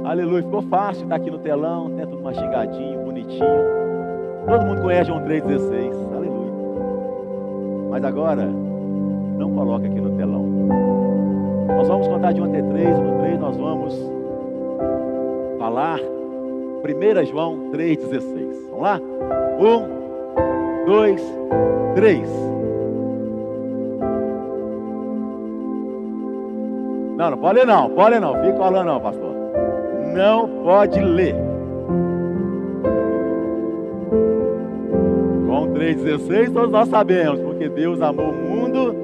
Aleluia, ficou fácil, está aqui no telão, tem tudo mastigadinho, bonitinho. Todo mundo conhece João 3,16, aleluia. Mas agora, não coloca aqui no telão. Nós vamos contar de 1 até 3, no 3 nós vamos falar 1 João 3,16. Vamos lá? 1, 2, 3. Não pode ler não, fica falando não, pastor. Não pode ler. João 3,16 todos nós sabemos, porque Deus amou o mundo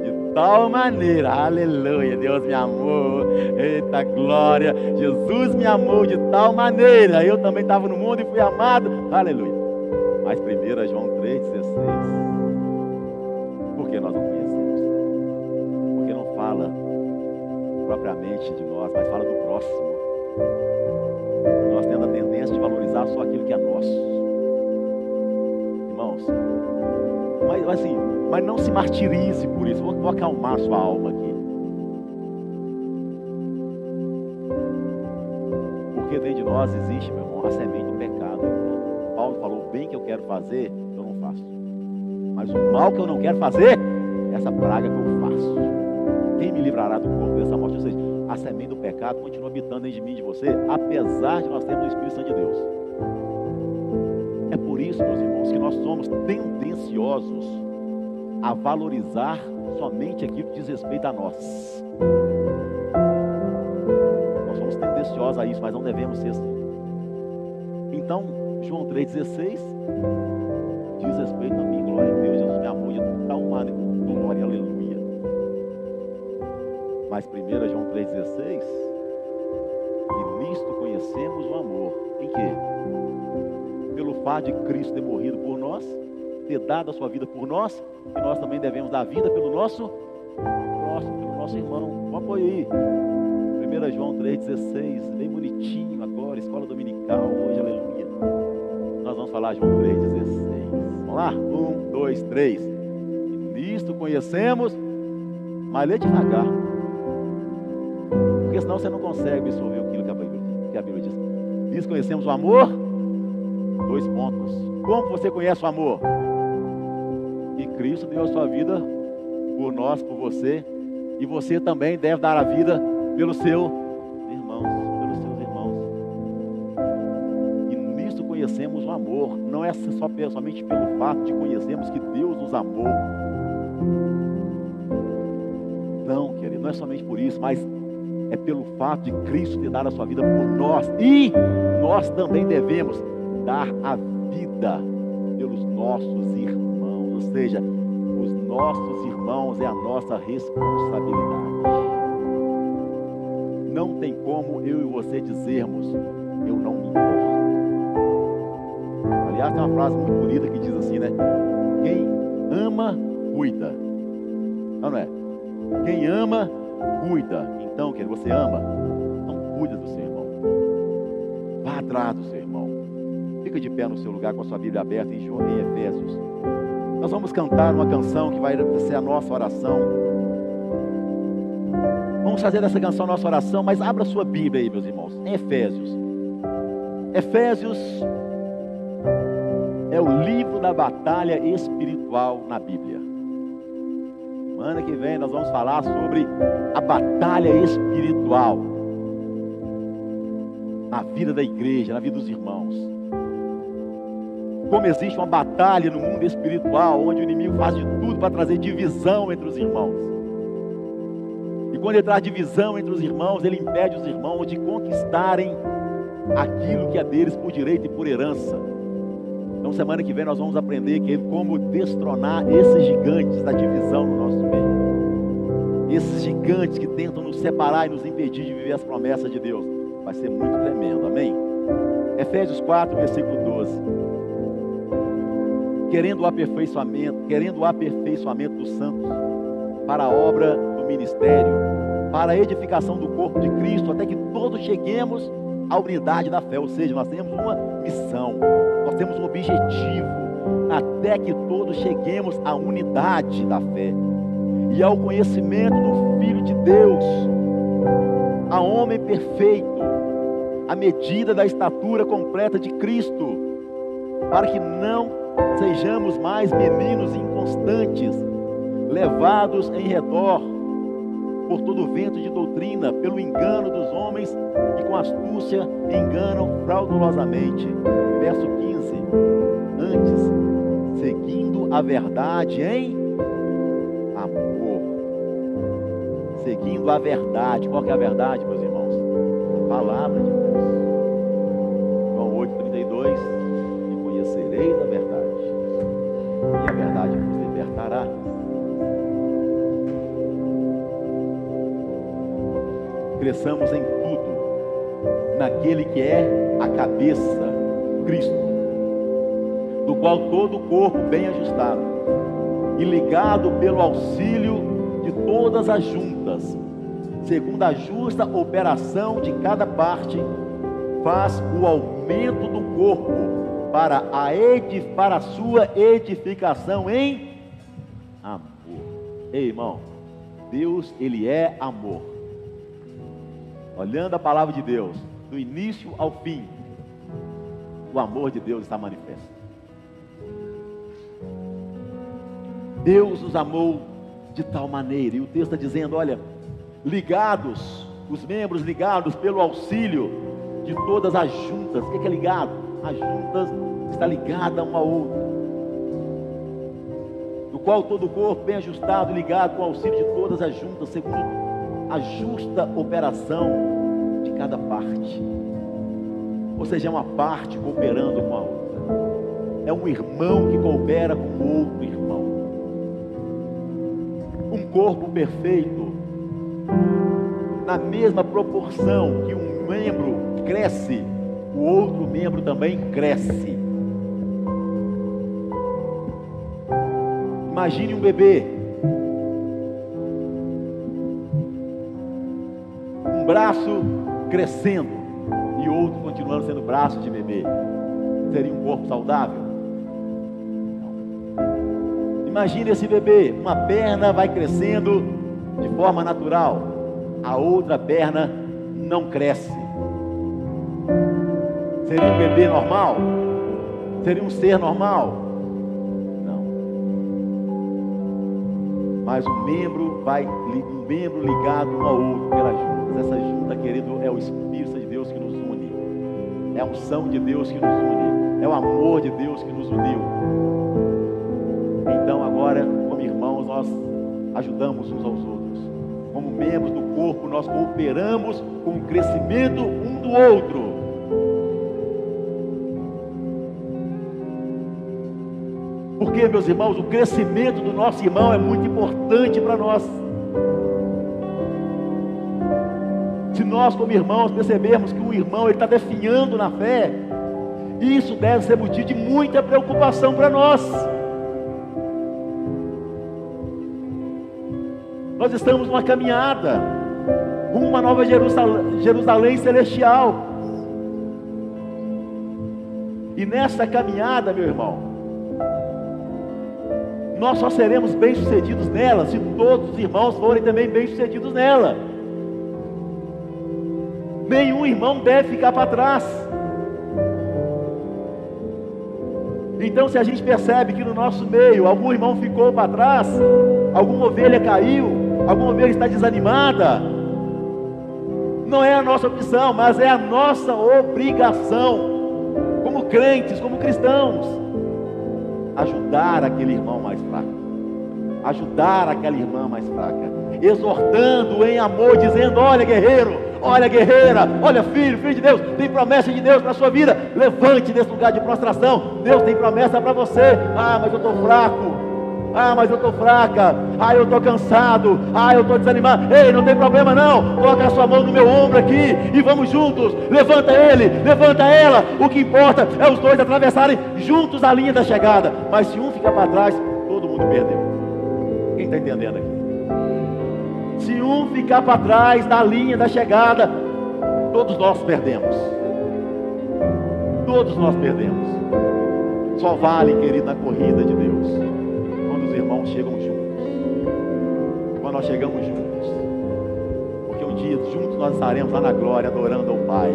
de tal maneira, aleluia, Deus me amou, eita glória, Jesus me amou de tal maneira, eu também estava no mundo e fui amado, aleluia. Mas 1 João 3,16, porque nós não conhecemos, porque não fala propriamente de nós, mas fala do próximo. Nós temos a tendência de valorizar só aquilo que é nosso, irmãos. Mas não se martirize por isso. Vou acalmar sua alma aqui, porque dentro de nós existe, meu irmão, a semente do pecado. Paulo falou: o bem que eu quero fazer, eu não faço, mas o mal que eu não quero fazer, essa praga que eu faço. Quem me livrará do corpo dessa morte? Ou seja, a semente do pecado continua habitando dentro de mim e de você, apesar de nós termos o Espírito Santo de Deus. É por isso, meus irmãos, que nós somos tendenciosos a valorizar somente aquilo que diz respeito a nós. Nós somos tendenciosos a isso, mas não devemos ser assim. Então, João 3,16 diz respeito a mim, glória a Deus, Jesus me amou de tal maneira, glória, aleluia. Mas 1 João 3,16, e nisto conhecemos o amor. Em quê? Pelo fato de Cristo ter morrido por nós, ter dado a sua vida por nós, e nós também devemos dar a vida pelo nosso próximo, pelo nosso irmão. Vamos apoiar aí. 1 João 3,16, bem bonitinho agora, escola dominical, hoje, aleluia. Nós vamos falar João 3,16. Vamos lá? 1, 2, 3. E nisto conhecemos, mas lê devagar, porque senão você não consegue absorver aquilo que a Bíblia diz. Diz: conhecemos o amor. 2 pontos. Como você conhece o amor? E Cristo deu a sua vida por nós, por você. E você também deve dar a vida pelos seus irmãos. E nisso conhecemos o amor. Não é somente pelo fato de conhecermos que Deus nos amou. Não, querido, não é somente por isso, mas é pelo fato de Cristo ter dado a sua vida por nós. E nós também devemos dar a vida pelos nossos irmãos. Ou seja, os nossos irmãos é a nossa responsabilidade. Não tem como eu e você dizermos: eu não me importo. Aliás, tem uma frase muito bonita que diz assim, né? Quem ama, cuida. Não é? Quem ama, cuida. Então, querido, você ama? Então cuida do seu irmão. Vá atrás do seu irmão. Fica de pé no seu lugar com a sua Bíblia aberta em Efésios. Nós vamos cantar uma canção que vai ser a nossa oração. Vamos fazer dessa canção a nossa oração, mas abra a sua Bíblia aí, meus irmãos, em Efésios. Efésios é o livro da batalha espiritual na Bíblia. Semana que vem nós vamos falar sobre a batalha espiritual na vida da igreja, na vida dos irmãos. Como existe uma batalha no mundo espiritual, onde o inimigo faz de tudo para trazer divisão entre os irmãos. E quando ele traz divisão entre os irmãos, ele impede os irmãos de conquistarem aquilo que é deles por direito e por herança. Então, semana que vem nós vamos aprender como destronar esses gigantes da divisão no nosso meio. Esses gigantes que tentam nos separar e nos impedir de viver as promessas de Deus. Vai ser muito tremendo, amém? Efésios 4, versículo 12. Querendo o aperfeiçoamento dos santos, para a obra do ministério, para a edificação do corpo de Cristo, até que todos cheguemos à unidade da fé. Ou seja, nós temos uma missão, nós temos um objetivo, até que todos cheguemos à unidade da fé e ao conhecimento do Filho de Deus, a homem perfeito, à medida da estatura completa de Cristo, para que não sejamos mais meninos inconstantes, levados em redor por todo vento de doutrina, pelo engano dos homens que com astúcia enganam fraudulosamente. Verso 15. Antes, seguindo a verdade em amor. Seguindo a verdade. Qual que é a verdade, meus irmãos? A palavra de Deus. João 8,32. E conhecereis a verdade, e a verdade vos libertará. Cresçamos em tudo naquele que é a cabeça, Cristo, do qual todo o corpo bem ajustado e ligado pelo auxílio de todas as juntas, segundo a justa operação de cada parte, faz o aumento do corpo para a sua edificação em amor. Ei, irmão, Deus, Ele é amor. Olhando a palavra de Deus, do início ao fim, o amor de Deus está manifesto. Deus nos amou de tal maneira, e o texto está dizendo, olha, ligados, os membros ligados pelo auxílio de todas as juntas. O que é ligado? As juntas está ligada uma a outra, do qual todo o corpo bem ajustado, ligado com o auxílio de todas as juntas, segundo a justa operação de cada parte. Ou seja, é uma parte cooperando com a outra, é um irmão que coopera com outro irmão. Um corpo perfeito, na mesma proporção que um membro cresce, o outro membro também cresce. Imagine um bebê, um braço crescendo e outro continuando sendo braço de bebê. Seria um corpo saudável? Não. Imagine esse bebê, uma perna vai crescendo de forma natural, a outra perna não cresce. Seria um bebê normal? Seria um ser normal? Não. Mas um membro ligado um ao outro pelas juntas. Essa junta, querido, é o Espírito de Deus que nos une, é a unção de Deus que nos une, é o amor de Deus que nos uniu. Então agora, como irmãos, nós ajudamos uns aos outros. Como membros do corpo, nós cooperamos com o crescimento um do outro. Porque, meus irmãos, o crescimento do nosso irmão é muito importante para nós. Se nós, como irmãos, percebermos que um irmão está definhando na fé, isso deve ser motivo de muita preocupação para nós. Nós estamos numa caminhada rumo a uma nova Jerusalém celestial. E nessa caminhada, meu irmão, nós só seremos bem-sucedidos nela se todos os irmãos forem também bem-sucedidos nela. Nenhum irmão deve ficar para trás. Então, se a gente percebe que no nosso meio algum irmão ficou para trás, alguma ovelha caiu, alguma ovelha está desanimada, não é a nossa opção, mas é a nossa obrigação, como crentes, como cristãos, ajudar aquele irmão mais fraco, ajudar aquela irmã mais fraca, exortando em amor, dizendo: olha, guerreiro, olha, guerreira, olha, filho de Deus, tem promessa de Deus para a sua vida, levante desse lugar de prostração, Deus tem promessa para você. Ah, mas eu estou fraco, Ah, mas eu estou fraca. Ah, eu estou cansado. Ah, eu estou desanimado. Ei, não tem problema não. Coloca a sua mão no meu ombro aqui e vamos juntos. Levanta ele, levanta ela. O que importa é os dois atravessarem juntos a linha da chegada. Mas se um ficar para trás, todo mundo perdeu. Quem está entendendo aqui? Se um ficar para trás da linha da chegada, todos nós perdemos. Todos nós perdemos. Só vale, querido, na corrida de Deus, quando os irmãos chegam juntos. Quando nós chegamos juntos. Porque um dia juntos nós estaremos lá na glória, adorando ao Pai.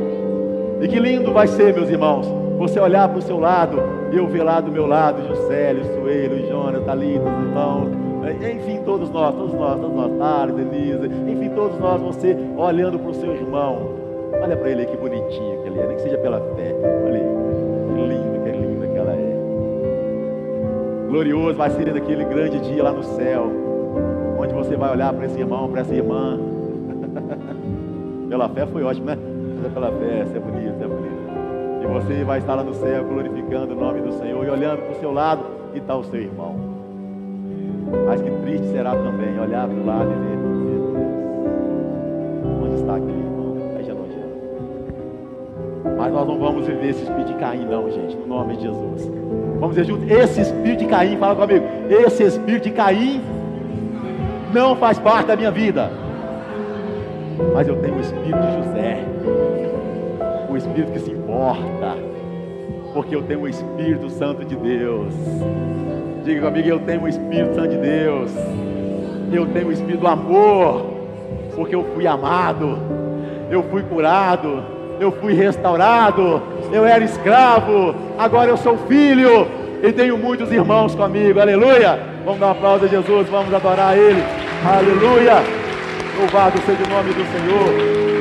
E que lindo vai ser, meus irmãos, você olhar para o seu lado, e eu ver lá do meu lado, Juscelio, Suelo, Jonas, Thalita, os irmãos, enfim, todos nós, Tara, Denise, enfim, todos nós, você olhando para o seu irmão. Olha para ele aí, que bonitinho que ele é, nem que seja pela fé. Olha aí, que linda que ela é. Glorioso vai ser naquele grande dia lá no céu, onde você vai olhar para esse irmão, para essa irmã. Pela fé foi ótimo, né? Mas é pela fé, isso é bonito, isso é bonito. E você vai estar lá no céu glorificando o nome do Senhor e olhando para o seu lado e está o seu irmão. Mas que triste será também olhar para o lado e ver, meu Deus, onde está aquele irmão? Aí já não gera. Mas nós não vamos viver esse espírito de Caim não, gente, no nome de Jesus. Vamos dizer junto, esse espírito de Caim, fala comigo, esse espírito de Caim não faz parte da minha vida. Mas eu tenho o espírito de José, o espírito que se importa, porque eu tenho o Espírito Santo de Deus. Diga comigo, eu tenho o Espírito Santo de Deus. Eu tenho o Espírito do amor, porque eu fui amado, eu fui curado, eu fui restaurado. Eu era escravo, agora eu sou filho e tenho muitos irmãos comigo. Aleluia! Vamos dar um aplauso a Jesus, vamos adorar a Ele. Aleluia! Louvado seja o nome do Senhor.